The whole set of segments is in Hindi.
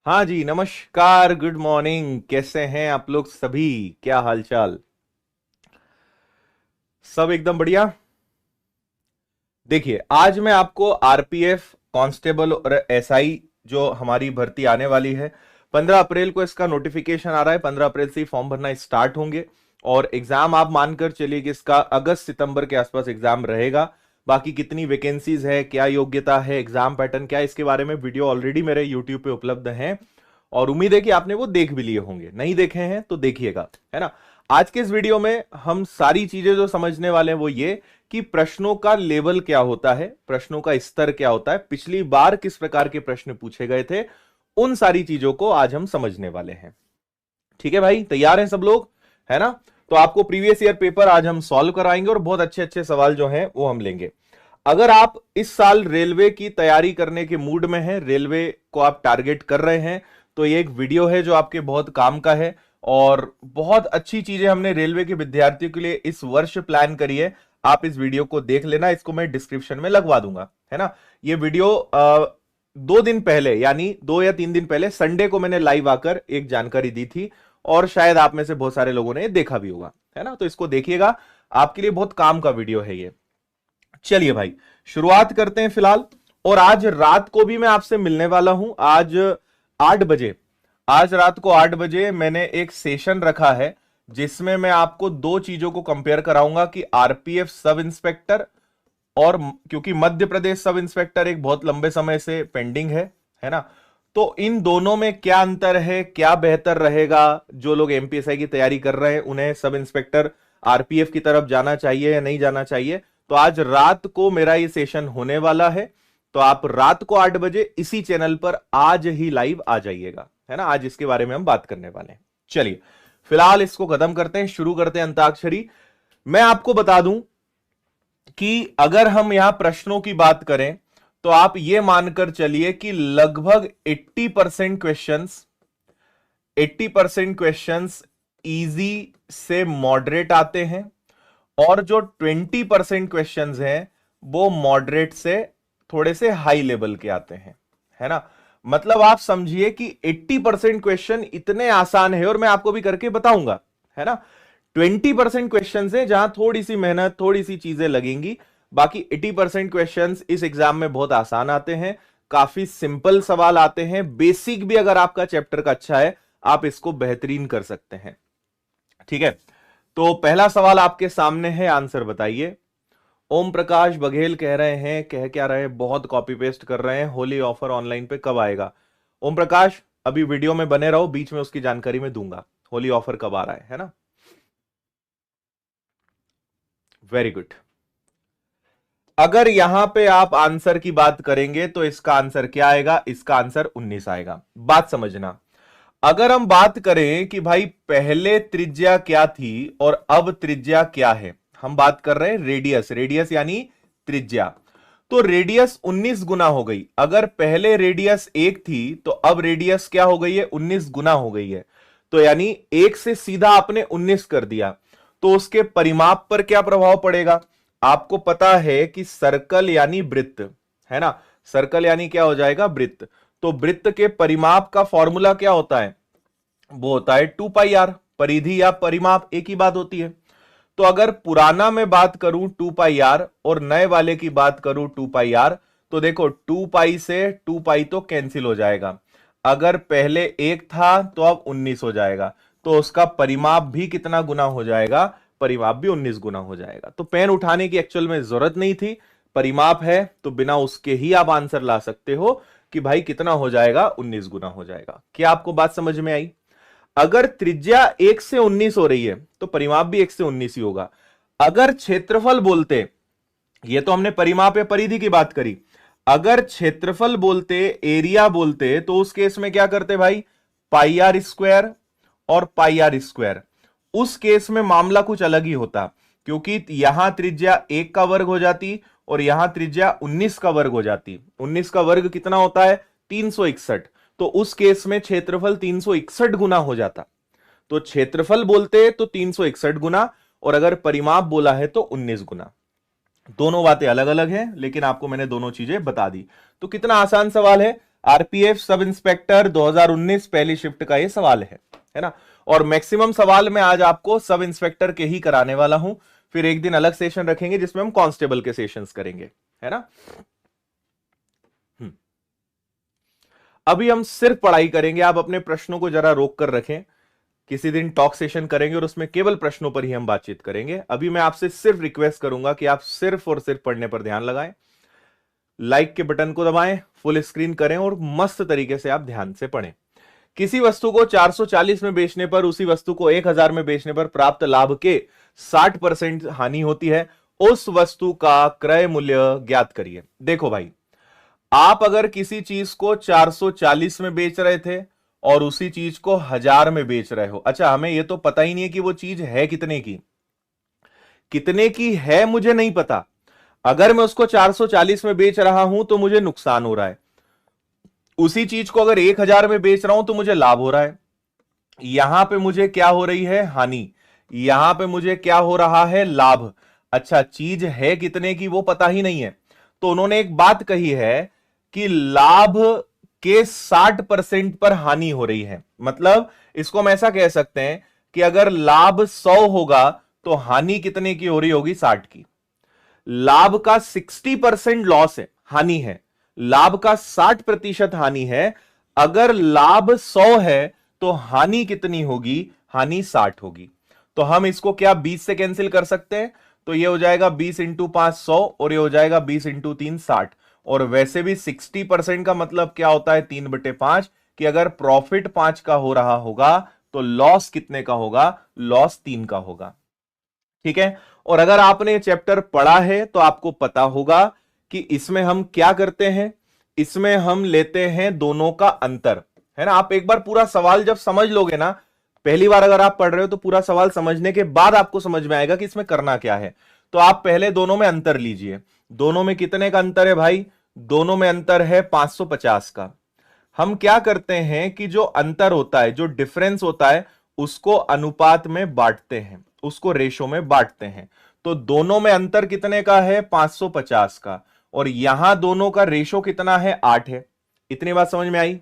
हाँ जी, नमस्कार, गुड मॉर्निंग। कैसे हैं आप लोग सभी? क्या हालचाल? सब एकदम बढ़िया। देखिए, आज मैं आपको आरपीएफ कांस्टेबल और एसआई जो हमारी भर्ती आने वाली है, 15 अप्रैल को इसका नोटिफिकेशन आ रहा है। 15 अप्रैल से ही फॉर्म भरना स्टार्ट होंगे और एग्जाम आप मानकर चलिए कि इसका अगस्त सितंबर के आसपास एग्जाम रहेगा। बाकी कितनी वैकेंसीज है, क्या योग्यता है, एग्जाम पैटर्न क्या है, इसके बारे में वीडियो ऑलरेडी मेरे यूट्यूब पे उपलब्ध हैं और उम्मीद है कि आपने वो देख भी लिए होंगे। नहीं देखे हैं तो देखिएगा, है ना। आज के इस वीडियो में हम सारी चीजें जो समझने वाले हैं वो ये कि प्रश्नों का लेवल क्या होता है, प्रश्नों का स्तर क्या होता है, पिछली बार किस प्रकार के प्रश्न पूछे गए थे, उन सारी चीजों को आज हम समझने वाले हैं। ठीक है भाई, तैयार हैं सब लोग? है ना। तो आपको प्रीवियस ईयर पेपर आज हम सॉल्व कराएंगे और बहुत अच्छे अच्छे सवाल जो हैं वो हम लेंगे। अगर आप इस साल रेलवे की तैयारी करने के मूड में हैं, रेलवे को आप टारगेट कर रहे हैं, तो ये एक वीडियो है जो आपके बहुत काम का है और बहुत अच्छी चीजें हमने रेलवे के विद्यार्थियों के लिए इस वर्ष प्लान करी है। आप इस वीडियो को देख लेना, इसको मैं डिस्क्रिप्शन में लगवा दूंगा, है ना। ये वीडियो 2 दिन पहले यानी 2 या 3 दिन पहले संडे को मैंने लाइव आकर एक जानकारी दी थी और शायद आप में से बहुत सारे लोगों ने देखा भी होगा, है ना। तो इसको देखिएगा, आपके लिए बहुत काम का वीडियो है ये। चलिए भाई, शुरुआत करते हैं फिलहाल। और आज रात को भी मैं आपसे मिलने वाला हूं। आज 8 बजे, आज रात को 8 बजे मैंने एक सेशन रखा है जिसमें मैं आपको दो चीजों को कंपेयर कराऊंगा कि आरपीएफ सब इंस्पेक्टर और क्योंकि मध्य प्रदेश सब इंस्पेक्टर एक बहुत लंबे समय से पेंडिंग है ना। तो इन दोनों में क्या अंतर है, क्या बेहतर रहेगा, जो लोग एमपीएसआई की तैयारी कर रहे हैं उन्हें सब इंस्पेक्टर आरपीएफ की तरफ जाना चाहिए या नहीं जाना चाहिए, तो आज रात को मेरा ये सेशन होने वाला है। तो आप रात को 8 बजे इसी चैनल पर आज ही लाइव आ जाइएगा, है ना। आज इसके बारे में हम बात करने वाले हैं। चलिए, फिलहाल इसको खत्म करते हैं, शुरू करते हैं अंताक्षरी। मैं आपको बता दूं कि अगर हम यहां प्रश्नों की बात करें तो आप यह मानकर चलिए कि लगभग 80% क्वेश्चंस इजी से मॉडरेट आते हैं और जो 20% क्वेश्चंस हैं वो मॉडरेट से थोड़े से हाई लेवल के आते हैं, है ना। मतलब आप समझिए कि 80% क्वेश्चन इतने आसान है और मैं आपको भी करके बताऊंगा, है ना। 20% क्वेश्चन है जहां थोड़ी सी मेहनत, थोड़ी सी चीजें लगेंगी। बाकी 80% क्वेश्चन इस एग्जाम में बहुत आसान आते हैं, काफी सिंपल सवाल आते हैं। बेसिक भी अगर आपका चैप्टर का अच्छा है, आप इसको बेहतरीन कर सकते हैं। ठीक है, तो पहला सवाल आपके सामने है, आंसर बताइए। ओम प्रकाश बघेल कह रहे हैं, कह क्या रहे हैं, बहुत कॉपी पेस्ट कर रहे हैं, होली ऑफर ऑनलाइन पे कब आएगा? ओम प्रकाश, अभी वीडियो में बने रहो, बीच में उसकी जानकारी में दूंगा, होली ऑफर कब आ रहा है ना। Very good. अगर यहां पे आप आंसर की बात करेंगे तो इसका आंसर क्या आएगा? इसका आंसर 19 आएगा। बात समझना, अगर हम बात करें कि भाई पहले त्रिज्या क्या थी और अब त्रिज्या क्या है, हम बात कर रहे हैं रेडियस, रेडियस यानी त्रिज्या। तो रेडियस 19 गुना हो गई। अगर पहले रेडियस 1 थी तो अब रेडियस क्या हो गई है? 19 गुना हो गई है। तो यानी 1 से सीधा आपने 19 कर दिया, तो उसके परिमाप पर क्या प्रभाव पड़ेगा? आपको पता है कि सर्कल यानी वृत्त, है ना। सर्कल यानी क्या हो जाएगा? वृत्त। तो वृत्त के परिमाप का फॉर्मूला क्या होता है? वो होता है 2 पाई आर। परिधि या परिमाप एक ही बात होती है। तो अगर पुराना मैं बात करूं 2 पाई आर और नए वाले की बात करूं 2 पाई आर, तो देखो 2 पाई से 2 पाई तो कैंसिल हो जाएगा। अगर पहले 1 था तो अब 19 हो जाएगा, तो उसका परिमाप भी कितना गुना हो जाएगा? परिमाप भी 19 गुना हो जाएगा। तो पेन उठाने की एक्चुअल में जरूरत नहीं थी, परिमाप है तो बिना उसके ही आप आंसर ला सकते हो कि भाई कितना हो जाएगा? 19 गुना हो जाएगा। क्या आपको बात समझ में आई? अगर त्रिज्या 1 से 19 हो रही है तो परिमाप भी 1 से 19 ही होगा। अगर क्षेत्रफल बोलते, ये तो हमने परिमाप या परिधि की बात करी, अगर क्षेत्रफल बोलते, एरिया बोलते, तो उस केस में क्या करते भाई? पाई आर स्क्वायर और पाई आर स्क्वायर। उस केस में मामला कुछ अलग ही होता, क्योंकि यहां त्रिज्या 1 का वर्ग हो जाती और यहां त्रिज्या 19 का वर्ग हो जाती। 19 का वर्ग कितना होता है? 361। तो उस केस में क्षेत्रफल 361 गुना हो जाता। तो क्षेत्रफल बोलते तो 361 गुना और अगर परिमाप बोला है तो 19 गुना। दोनों बातें अलग अलग हैं, लेकिन आपको मैंने दोनों चीजें बता दी। तो कितना आसान सवाल है। आरपीएफ सब इंस्पेक्टर 2019 पहली शिफ्ट का ये सवाल है ना। और मैक्सिमम सवाल मैं आज आपको सब इंस्पेक्टर के ही कराने वाला हूं, फिर एक दिन अलग सेशन रखेंगे जिसमें हम कांस्टेबल के सेशंस करेंगे, है ना। अभी हम सिर्फ पढ़ाई करेंगे, आप अपने प्रश्नों को जरा रोक कर रखें, किसी दिन टॉक सेशन करेंगे और उसमें केवल प्रश्नों पर ही हम बातचीत करेंगे। अभी मैं आपसे सिर्फ रिक्वेस्ट करूंगा कि आप सिर्फ और सिर्फ पढ़ने पर ध्यान लगाएं, लाइक के बटन को दबाएं, फुल स्क्रीन करें और मस्त तरीके से आप ध्यान से पढ़ें। किसी वस्तु को 440 में बेचने पर उसी वस्तु को 1000 में बेचने पर प्राप्त लाभ के 60% हानि होती है, उस वस्तु का क्रय मूल्य ज्ञात करिए। देखो भाई, आप अगर किसी चीज को 440 में बेच रहे थे और उसी चीज को 1000 में बेच रहे हो, अच्छा हमें यह तो पता ही नहीं है कि वो चीज है कितने की है मुझे नहीं पता। अगर मैं उसको 440 में बेच रहा हूं तो मुझे नुकसान हो रहा है, उसी चीज को अगर 1000 में बेच रहा हूं तो मुझे लाभ हो रहा है। यहां पे मुझे क्या हो रही है? हानि। यहां पे मुझे क्या हो रहा है? लाभ। अच्छा, चीज है कितने की वो पता ही नहीं है, तो उन्होंने एक बात कही है कि लाभ के 60% पर हानि हो रही है। मतलब इसको हम ऐसा कह सकते हैं कि अगर लाभ 100 होगा तो हानि कितने की हो रही होगी? 60 की। लाभ का 60% लॉस है, हानि है, लाभ का 60% हानि है। अगर लाभ 100 है तो हानि कितनी होगी? हानि 60 होगी। तो हम इसको क्या 20 से कैंसिल कर सकते हैं, तो ये हो जाएगा 20 इंटू 5 100 और ये हो जाएगा 20 इंटू 3 60। और वैसे भी 60% का मतलब क्या होता है? 3/5, कि अगर प्रॉफिट 5 का हो रहा होगा तो लॉस कितने का होगा? लॉस 3 का होगा। ठीक है। और अगर आपने चैप्टर पढ़ा है तो आपको पता होगा कि इसमें हम क्या करते हैं, इसमें हम लेते हैं दोनों का अंतर, है ना। आप एक बार पूरा सवाल जब समझ लोगे ना, पहली बार अगर आप पढ़ रहे हो तो पूरा सवाल समझने के बाद आपको समझ में आएगा कि इसमें करना क्या है। तो आप पहले दोनों में अंतर लीजिए। दोनों में कितने का अंतर है भाई? दोनों में अंतर है 550 का। हम क्या करते हैं कि जो अंतर होता है, जो डिफरेंस होता है, उसको अनुपात में बांटते हैं, उसको रेशो में बांटते हैं। तो दोनों में अंतर कितने का है? 550 का। और यहां दोनों का रेशो कितना है? 8 है। इतनी बात समझ में आई?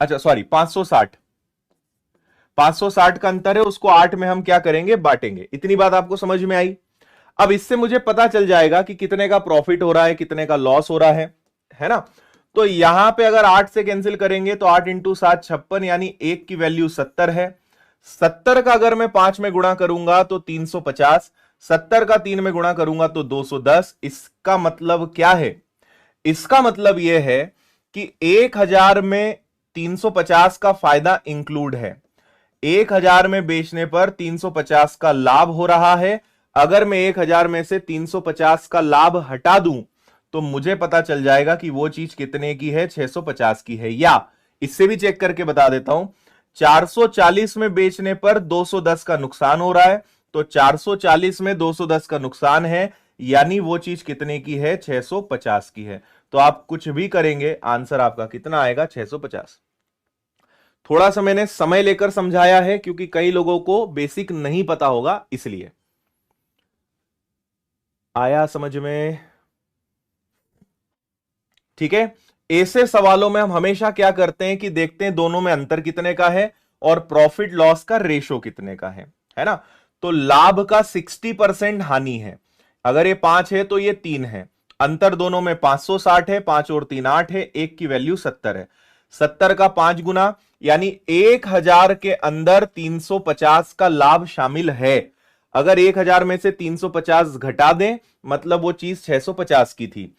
अच्छा सॉरी, 560 का अंतर है, उसको 8 में हम क्या करेंगे? बांटेंगे। इतनी बात आपको समझ में आई? अब इससे मुझे पता चल जाएगा कि कितने का प्रॉफिट हो रहा है, कितने का लॉस हो रहा है ना। तो यहां पे अगर 8 से कैंसिल करेंगे तो 8 इंटू 7 56, यानी 1 की वैल्यू 70 है। 70 का अगर मैं 5 में गुणा करूंगा तो 350, 70 का 3 में गुणा करूंगा तो 210। इसका मतलब क्या है? इसका मतलब यह है कि 1000 में 350 का फायदा इंक्लूड है। 1000 में बेचने पर 350 का लाभ हो रहा है। अगर मैं 1000 में से 350 का लाभ हटा दूं तो मुझे पता चल जाएगा कि वो चीज कितने की है? 650 की है। या इससे भी चेक करके बता देता हूं, 440 में बेचने पर 210 का नुकसान हो रहा है, तो 440 में 210 का नुकसान है, यानी वो चीज कितने की है? 650 की है। तो आप कुछ भी करेंगे, आंसर आपका कितना आएगा? 650। थोड़ा सा मैंने समय लेकर समझाया है क्योंकि कई लोगों को बेसिक नहीं पता होगा, इसलिए। आया समझ में? ठीक है। ऐसे सवालों में हम हमेशा क्या करते हैं कि देखते हैं दोनों में अंतर कितने का है और प्रॉफिट लॉस का रेशो कितने का है ना। तो लाभ का 60% हानि है। अगर ये 5 है तो ये 3 है। अंतर दोनों में 560 है, 5 और 3 8 है, 1 की वैल्यू 70 है। 70 का 5 गुना, यानी 1000 के अंदर 350 का लाभ शामिल है। अगर 1000 में से 350 घटा दें मतलब वो चीज 650 की थी।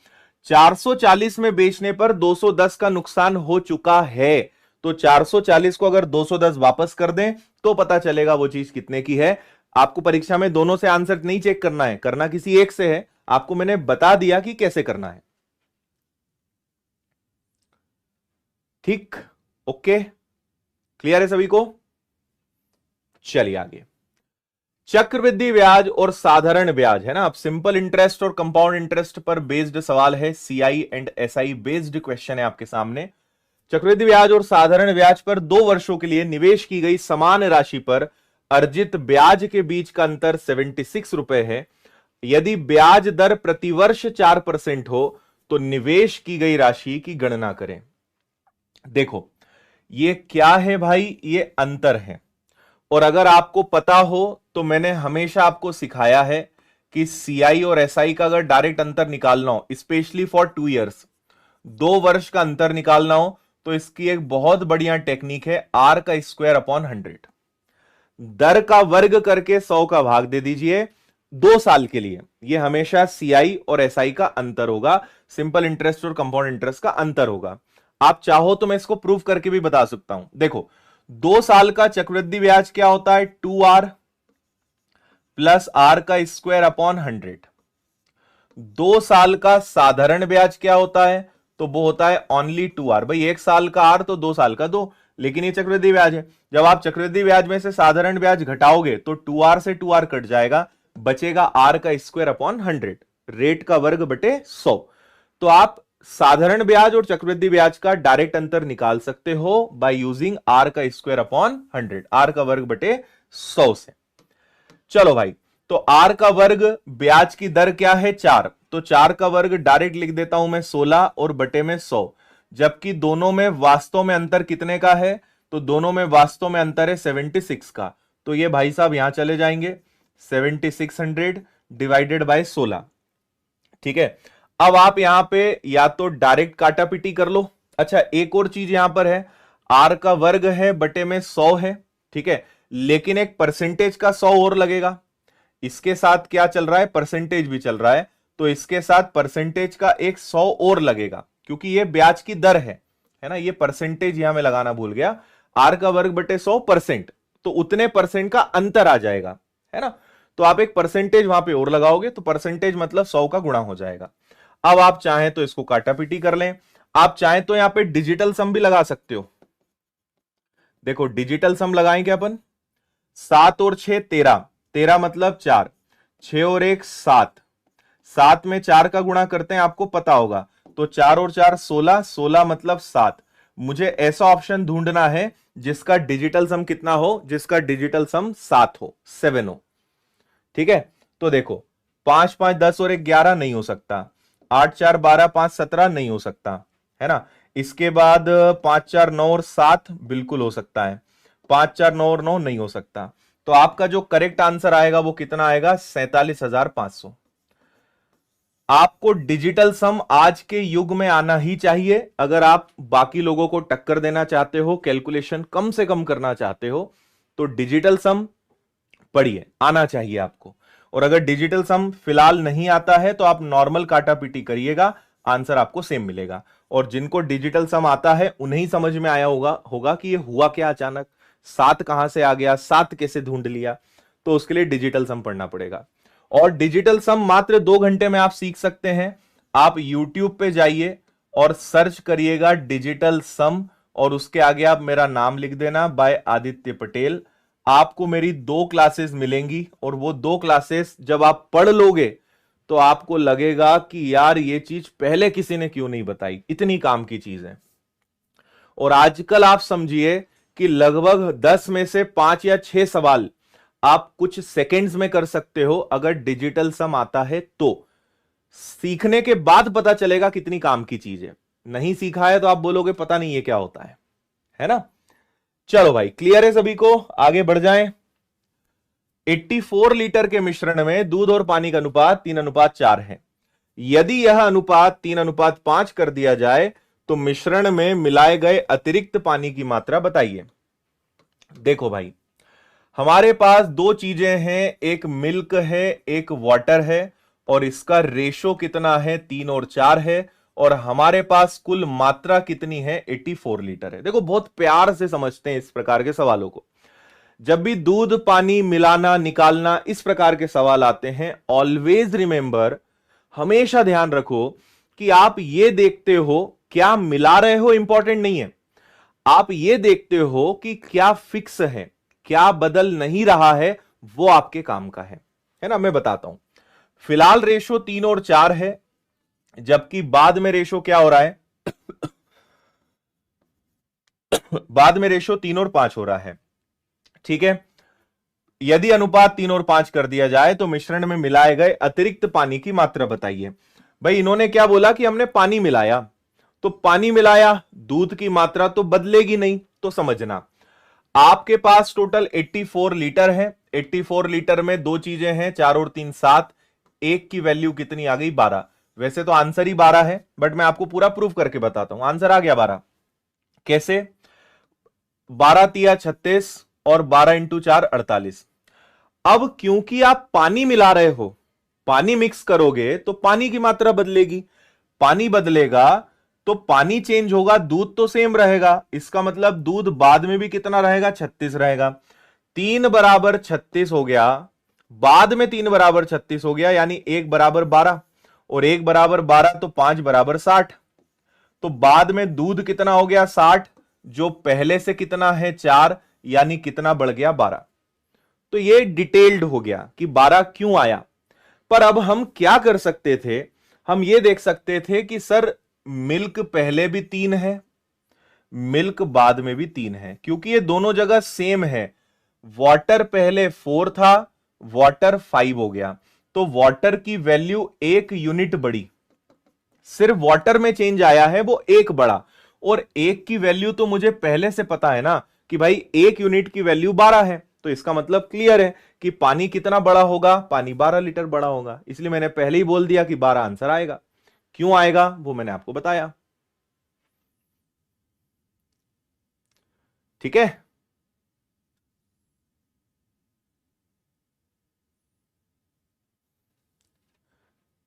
440 में बेचने पर 210 का नुकसान हो चुका है, तो 440 को अगर 210 वापस कर दें तो पता चलेगा वो चीज कितने की है। आपको परीक्षा में दोनों से आंसर नहीं चेक करना है, करना किसी एक से है। आपको मैंने बता दिया कि कैसे करना है। ठीक, ओके, क्लियर है सभी को? चलिए आगे। चक्रवृद्धि ब्याज और साधारण ब्याज, है ना। अब सिंपल इंटरेस्ट और कंपाउंड इंटरेस्ट पर बेस्ड सवाल है, CI and SI based question है आपके सामने। चक्रवृद्धि ब्याज और साधारण ब्याज पर 2 वर्षों के लिए निवेश की गई समान राशि पर अर्जित ब्याज के बीच का अंतर 76 रुपए है। यदि ब्याज दर प्रतिवर्ष 4% हो तो निवेश की गई राशि की गणना करें। देखो ये क्या है भाई, ये अंतर है। और अगर आपको पता हो तो मैंने हमेशा आपको सिखाया है कि सीआई और एसआई का अगर डायरेक्ट अंतर निकालना हो, स्पेशली फॉर 2 इयर्स, 2 वर्ष का अंतर निकालना हो, तो इसकी एक बहुत बढ़िया टेक्निक है, आर का स्क्वायर अपॉन 100। दर का वर्ग करके 100 का भाग दे दीजिए 2 साल के लिए। यह हमेशा सीआई और एसआई का अंतर होगा, सिंपल इंटरेस्ट और कंपाउंड इंटरेस्ट का अंतर होगा। आप चाहो तो मैं इसको प्रूफ करके भी बता सकता हूं। देखो 2 साल का चक्रवृद्धि ब्याज क्या होता है, 2r प्लस आर का स्क्वायर अपॉन 100। 2 साल का साधारण ब्याज क्या होता है, तो वो होता है ओनली 2r। भाई 1 साल का आर तो 2 साल का 2, लेकिन ये चक्रवृद्धि ब्याज है। जब आप चक्रवृद्धि ब्याज में से साधारण ब्याज घटाओगे तो 2r से 2r कट जाएगा, बचेगा आर का स्क्वायर अपॉन 100, रेट का वर्ग बटे 100। तो आप साधारण ब्याज और चक्रवृद्धि ब्याज का डायरेक्ट अंतर निकाल सकते हो बाय यूजिंग आर का स्क्वायर अपॉन 100, आर का वर्ग बटे 100 से। चलो भाई, तो आर का वर्ग, ब्याज की दर क्या है 4, तो 4 का वर्ग डायरेक्ट लिख देता हूं मैं 16 और बटे में 100। जबकि दोनों में वास्तव में अंतर कितने का है, तो दोनों में वास्तव में अंतर है 76 का। तो ये भाई साहब यहां चले जाएंगे, 7600 डिवाइडेड बाय 16। ठीक है, अब आप यहां पे या तो डायरेक्ट काटापीटी कर लो। अच्छा एक और चीज यहां पर है, आर का वर्ग है बटे में 100 है, ठीक है, लेकिन एक परसेंटेज का 100 और लगेगा। इसके साथ क्या चल रहा है, परसेंटेज भी चल रहा है, तो इसके साथ परसेंटेज का एक 100 और लगेगा, क्योंकि ये ब्याज की दर है ना। ये परसेंटेज यहां मैं लगाना भूल गया, आर का वर्ग बटे 100%, तो उतने परसेंट का अंतर आ जाएगा, है ना। तो आप एक परसेंटेज वहां पे और लगाओगे, तो परसेंटेज मतलब 100 का गुणा हो जाएगा। अब आप चाहें तो इसको काटापीटी कर लें, आप चाहें तो यहां पे डिजिटल सम भी लगा सकते हो। देखो डिजिटल सम लगाएंगे अपन, 7 और 6 13, 13 मतलब 4, 6 और 1 7, 7 में 4 का गुणा करते हैं, आपको पता होगा, तो 4 और 4 16, 16 मतलब 7। मुझे ऐसा ऑप्शन ढूंढना है जिसका डिजिटल सम कितना हो, जिसका डिजिटल सम 7 हो, 7 हो। ठीक है, तो देखो 5 5 10 और 1 11 नहीं हो सकता, 8 4 12 5 17 नहीं हो सकता, है ना। इसके बाद 5 4 9 और 7 बिल्कुल हो सकता है, 5 4 9 और 9 नहीं हो सकता। तो आपका जो करेक्ट आंसर आएगा वो कितना आएगा, 47,500। आपको डिजिटल सम आज के युग में आना ही चाहिए। अगर आप बाकी लोगों को टक्कर देना चाहते हो, कैलकुलेशन कम से कम करना चाहते हो, तो डिजिटल सम पढ़िए, आना चाहिए आपको। और अगर डिजिटल सम फिलहाल नहीं आता है तो आप नॉर्मल काटापीटी करिएगा, आंसर आपको सेम मिलेगा। और जिनको डिजिटल सम आता है उन्हें समझ में आया होगा कि ये हुआ क्या, अचानक 7 कहां से आ गया, 7 कैसे ढूंढ लिया, तो उसके लिए डिजिटल सम पढ़ना पड़ेगा। और डिजिटल सम मात्र 2 घंटे में आप सीख सकते हैं। आप YouTube पे जाइए और सर्च करिएगा डिजिटल सम, और उसके आगे आप मेरा नाम लिख देना, बाय आदित्य पटेल। आपको मेरी 2 क्लासेस मिलेंगी, और वो 2 क्लासेस जब आप पढ़ लोगे तो आपको लगेगा कि यार ये चीज पहले किसी ने क्यों नहीं बताई, इतनी काम की चीज है। और आजकल आप समझिए कि लगभग 10 में से 5 या 6 सवाल आप कुछ सेकंड्स में कर सकते हो, अगर डिजिटल सम आता है तो। सीखने के बाद पता चलेगा कितनी काम की चीज है, नहीं सीखा है तो आप बोलोगे पता नहीं ये क्या होता है ना। चलो भाई, क्लियर है सभी को, आगे बढ़ जाएं। 84 लीटर के मिश्रण में दूध और पानी का अनुपात 3:4 है। यदि यह अनुपात 3:5 कर दिया जाए तो मिश्रण में मिलाए गए अतिरिक्त पानी की मात्रा बताइए। देखो भाई, हमारे पास 2 चीजें हैं, एक मिल्क है एक वाटर है, और इसका रेशो कितना है, 3 और 4 है, और हमारे पास कुल मात्रा कितनी है, 84 लीटर है। देखो बहुत प्यार से समझते हैं इस प्रकार के सवालों को। जब भी दूध पानी मिलाना निकालना इस प्रकार के सवाल आते हैं, ऑलवेज रिमेंबर, हमेशा ध्यान रखो कि आप ये देखते हो क्या मिला रहे हो, इंपॉर्टेंट नहीं है। आप ये देखते हो कि क्या फिक्स है, क्या बदल नहीं रहा है, वो आपके काम का है ना। मैं बताता हूं, फिलहाल रेशो 3 और 4 है, जबकि बाद में रेशो क्या हो रहा है बाद में रेशो 3 और 5 हो रहा है। ठीक है, यदि अनुपात 3 और 5 कर दिया जाए तो मिश्रण में मिलाए गए अतिरिक्त पानी की मात्रा बताइए। भाई इन्होंने क्या बोला कि हमने पानी मिलाया, तो पानी मिलाया, दूध की मात्रा तो बदलेगी नहीं। तो समझना, आपके पास टोटल 84 लीटर है, 84 लीटर में दो चीजें हैं, 4 और 3 7, एक की वैल्यू कितनी आ गई 12। वैसे तो आंसर ही 12 है, बट मैं आपको पूरा प्रूफ करके बताता हूं। आंसर आ गया 12। कैसे? 12 तिया 36 और 12 इंटू 4 48। अब क्योंकि आप पानी मिला रहे हो, पानी मिक्स करोगे तो पानी की मात्रा बदलेगी, पानी बदलेगा तो पानी चेंज होगा, दूध तो सेम रहेगा। इसका मतलब दूध बाद में भी कितना रहेगा? 36 रहेगा। 3 बराबर 36 हो गया, बाद में 3 बराबर 36 हो गया, यानी 1 बराबर 12 और 1 बराबर 12 तो 5 बराबर 60। तो बाद में दूध कितना हो गया? 60, जो पहले से कितना है? 4, यानी कितना बढ़ गया? 12। तो ये डिटेल्ड हो गया कि 12 क्यों आया। पर अब हम क्या कर सकते थे? हम ये देख सकते थे कि सर मिल्क पहले भी 3 है, मिल्क बाद में भी 3 है, क्योंकि ये दोनों जगह सेम है। वाटर पहले 4 था, वाटर 5 हो गया, तो वाटर की वैल्यू 1 यूनिट बढ़ी। सिर्फ वाटर में चेंज आया है, वो 1 बढ़ा। और 1 की वैल्यू तो मुझे पहले से पता है ना कि भाई 1 यूनिट की वैल्यू 12 है, तो इसका मतलब क्लियर है कि पानी कितना बड़ा होगा? पानी 12 लीटर बड़ा होगा। इसलिए मैंने पहले ही बोल दिया कि 12 आंसर आएगा। क्यों आएगा वो मैंने आपको बताया। ठीक है,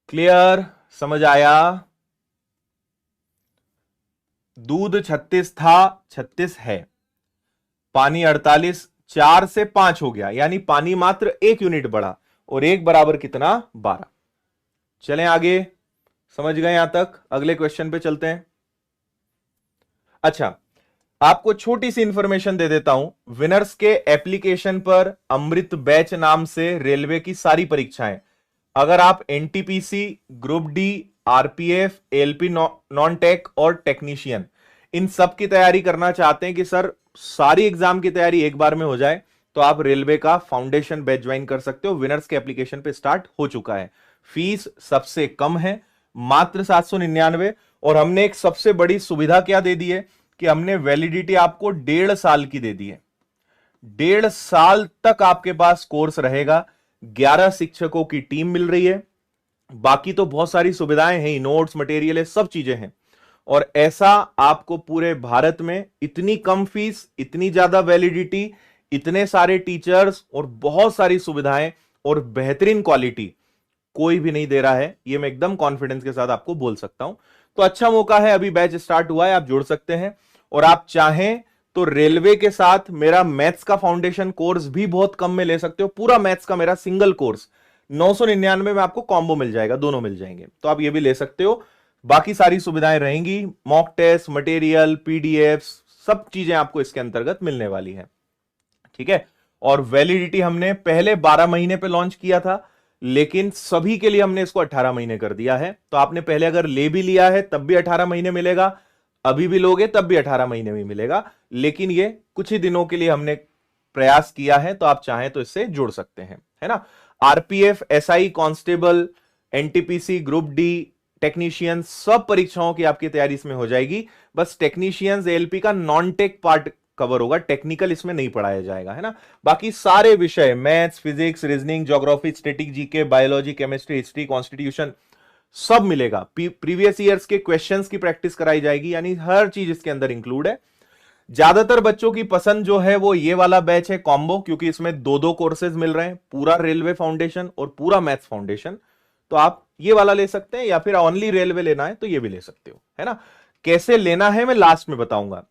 क्लियर? समझ आया? दूध 36 था, 36 है, पानी 48, 4 से 5 हो गया, यानी पानी मात्र 1 यूनिट बढ़ा, और 1 बराबर कितना? 12। चलें आगे, समझ गए यहां तक? अगले क्वेश्चन पे चलते हैं। अच्छा, आपको छोटी सी इंफॉर्मेशन दे देता हूं। विनर्स के एप्लीकेशन पर अमृत बैच नाम से रेलवे की सारी परीक्षाएं, अगर आप NTPC, group D, RPF, LP non tech और टेक्नीशियन, इन सब की तैयारी करना चाहते हैं कि सर सारी एग्जाम की तैयारी एक बार में हो जाए, तो आप रेलवे का फाउंडेशन बैच ज्वाइन कर सकते हो। विनर्स के एप्लीकेशन पे स्टार्ट हो चुका है। फीस सबसे कम है, मात्र 799। और हमने एक सबसे बड़ी सुविधा क्या दे दी है कि हमने वैलिडिटी आपको 1.5 साल की दे दी है। 1.5 साल तक आपके पास कोर्स रहेगा। 11 शिक्षकों की टीम मिल रही है, बाकी तो बहुत सारी सुविधाएं हैं, नोट्स, मटेरियल है, सब चीजें हैं। और ऐसा आपको पूरे भारत में इतनी कम फीस, इतनी ज्यादा वैलिडिटी, इतने सारे टीचर्स और बहुत सारी सुविधाएं और बेहतरीन क्वालिटी कोई भी नहीं दे रहा है। ये मैं एकदम कॉन्फिडेंस के साथ आपको बोल सकता हूं। तो अच्छा मौका है, अभी बैच स्टार्ट हुआ है, आप जुड़ सकते हैं। और आप चाहें तो रेलवे के साथ मेरा मैथ्स का फाउंडेशन कोर्स भी बहुत कम में ले सकते हो। पूरा मैथ्स का मेरा सिंगल कोर्स 999 में आपको कॉम्बो मिल जाएगा, दोनों मिल जाएंगे, तो आप ये भी ले सकते हो। बाकी सारी सुविधाएं रहेंगी, मॉक टेस्ट, मटेरियल, पीडीएफ, सब चीजें आपको इसके अंतर्गत मिलने वाली है। ठीक है, और वैलिडिटी हमने पहले 12 महीने पे लॉन्च किया था, लेकिन सभी के लिए हमने इसको 18 महीने कर दिया है। तो आपने पहले अगर ले भी लिया है तब भी 18 महीने मिलेगा, अभी भी लोगे तब भी 18 महीने में मिलेगा, लेकिन ये कुछ ही दिनों के लिए हमने प्रयास किया है, तो आप चाहें तो इससे जुड़ सकते हैं, है ना। RPF, SI, constable, NTPC, group D, technician, सब परीक्षाओं की आपकी तैयारी इसमें हो जाएगी। बस टेक्नीशियंस एलपी का नॉन टेक पार्ट कवर होगा, टेक्निकल इसमें नहीं पढ़ाया जाएगा, है ना। बाकी सारे विषय, maths, physics, reasoning, geography, static, GK, biology, chemistry, history, constitution, सब मिलेगा। प्रीवियस ईयर्स के क्वेश्चंस की प्रैक्टिस कराई जाएगी, यानी हर चीज इसके अंदर इंक्लूड है। ज्यादातर बच्चों की पसंद जो है वो ये वाला बैच है कॉम्बो, क्योंकि इसमें दो दो कोर्सेज मिल रहे हैं, पूरा रेलवे फाउंडेशन और पूरा मैथ्स फाउंडेशन। तो आप ये वाला ले सकते हैं, या फिर ओनली रेलवे लेना है तो ये भी ले सकते हो, है ना। कैसे लेना है मैं लास्ट में बताऊंगा।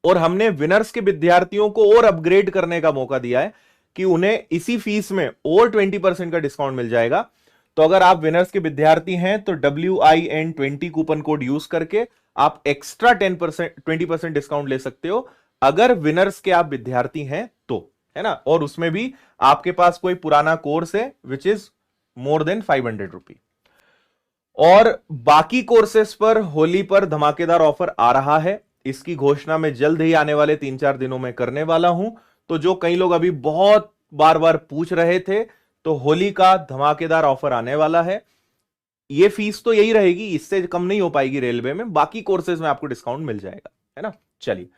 और हमने विनर्स के विद्यार्थियों को और अपग्रेड करने का मौका दिया है कि उन्हें इसी फीस में और 20% का डिस्काउंट मिल जाएगा। तो अगर आप विनर्स के विद्यार्थी हैं तो WIN20 कूपन कोड यूज करके आप एक्स्ट्रा 20% डिस्काउंट ले सकते हो, अगर विनर्स के आप विद्यार्थी हैं तो, है ना। और उसमें भी आपके पास कोई पुराना कोर्स है विच इज मोर देन 500 रुपी। और बाकी कोर्सेस पर होली पर धमाकेदार ऑफर आ रहा है, इसकी घोषणा मैं जल्द ही आने वाले 3-4 दिनों में करने वाला हूं। तो जो कई लोग अभी बहुत बार बार पूछ रहे थे, तो होली का धमाकेदार ऑफर आने वाला है। ये फीस तो यही रहेगी, इससे कम नहीं हो पाएगी रेलवे में, बाकी कोर्सेज में आपको डिस्काउंट मिल जाएगा, है ना। चलिए,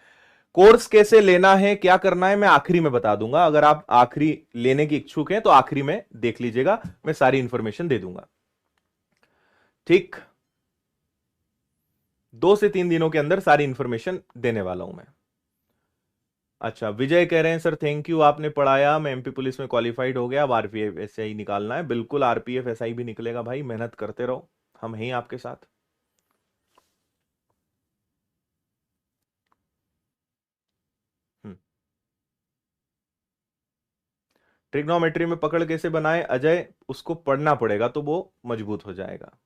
कोर्स कैसे लेना है, क्या करना है, मैं आखिरी में बता दूंगा। अगर आप आखिरी लेने की इच्छुक हैं तो आखिरी में देख लीजिएगा, मैं सारी इंफॉर्मेशन दे दूंगा, ठीक। 2 से 3 दिनों के अंदर सारी इंफॉर्मेशन देने वाला हूं मैं। अच्छा, विजय कह रहे हैं सर थैंक यू, आपने पढ़ाया, मैं एमपी पुलिस में क्वालिफाइड हो गया, अब आरपीएफ एसआई निकालना है। बिल्कुल आरपीएफ एसआई भी निकलेगा भाई, मेहनत करते रहो, हम हैं आपके साथ। ट्रिग्नोमेट्री में पकड़ कैसे बनाए अजय, उसको पढ़ना पड़ेगा तो वो मजबूत हो जाएगा।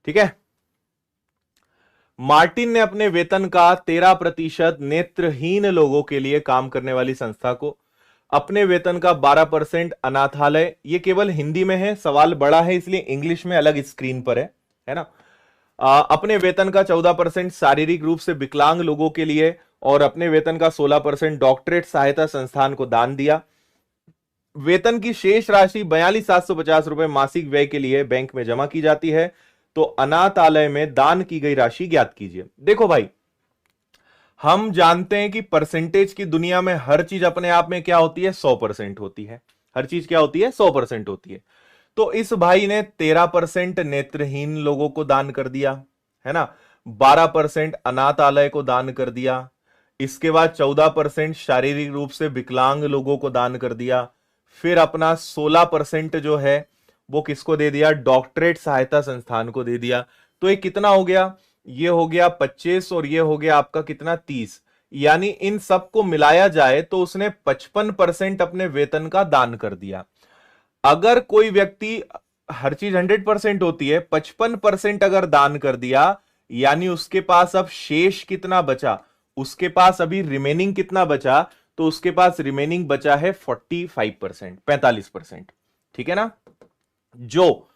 ठीक है। मार्टिन ने अपने वेतन का 13% नेत्रहीन लोगों के लिए काम करने वाली संस्था को, अपने वेतन का 12% अनाथालय, ये केवल हिंदी में है, सवाल बड़ा है इसलिए इंग्लिश में अलग स्क्रीन पर है ना। अपने वेतन का 14% शारीरिक रूप से विकलांग लोगों के लिए और अपने वेतन का 16% डॉक्टरेट सहायता संस्थान को दान दिया। वेतन की शेष राशि 42,750 रुपए मासिक व्यय के लिए बैंक में जमा की जाती है। तो अनाथालय में दान की गई राशि ज्ञात कीजिए। देखो भाई, हम जानते हैं कि परसेंटेज की दुनिया में हर चीज अपने आप में क्या होती है, 100% होती है। हर चीज क्या होती है, 100% होती है। तो इस भाई ने 13% नेत्रहीन लोगों को दान कर दिया, है ना, 12% अनाथालय को दान कर दिया, इसके बाद 14% शारीरिक रूप से विकलांग लोगों को दान कर दिया, फिर अपना 16% जो है वो किसको दे दिया, डॉक्टरेट सहायता संस्थान को दे दिया। तो ये कितना हो गया, ये हो गया 25 और ये हो गया आपका कितना, 30। यानी इन सबको मिलाया जाए तो उसने 55% अपने वेतन का दान कर दिया। अगर कोई व्यक्ति, हर चीज 100% होती है, 55% अगर दान कर दिया, यानी उसके पास अब शेष कितना बचा, उसके पास अभी रिमेनिंग कितना बचा, तो उसके पास रिमेनिंग बचा है 45%, 45%, ठीक है ना। जो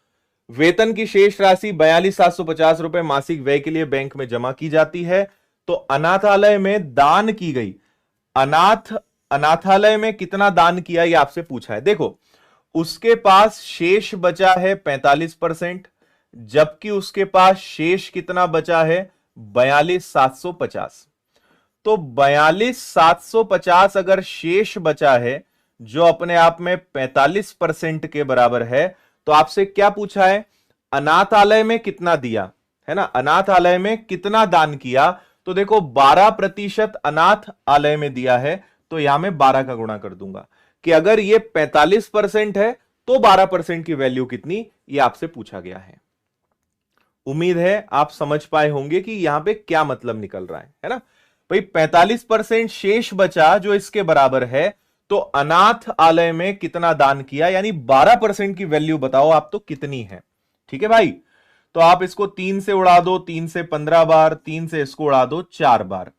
वेतन की शेष राशि 42,750 रुपए मासिक व्यय के लिए बैंक में जमा की जाती है, तो अनाथालय में दान की गई, अनाथालय में कितना दान किया ये आपसे पूछा है। देखो, उसके पास शेष बचा है 45%, जबकि उसके पास शेष कितना बचा है, 42,750। तो 42,750 अगर शेष बचा है, जो अपने आप में 45% के बराबर है, तो आपसे क्या पूछा है, अनाथालय में कितना दिया, है ना, अनाथालय में कितना दान किया। तो देखो 12% अनाथ आलय में दिया है, तो यहां मैं 12 का गुणा कर दूंगा कि अगर ये 45% है तो 12% की वैल्यू कितनी, ये आपसे पूछा गया है। उम्मीद है आप समझ पाए होंगे कि यहां पे क्या मतलब निकल रहा है ना भाई। 45% शेष बचा जो इसके बराबर है, तो अनाथ आलय में कितना दान किया, यानी 12% की वैल्यू बताओ आप तो कितनी है। ठीक है भाई, तो आप इसको 3 से उड़ा दो, 3 से 15 बार, 3 से इसको उड़ा दो 4 बार,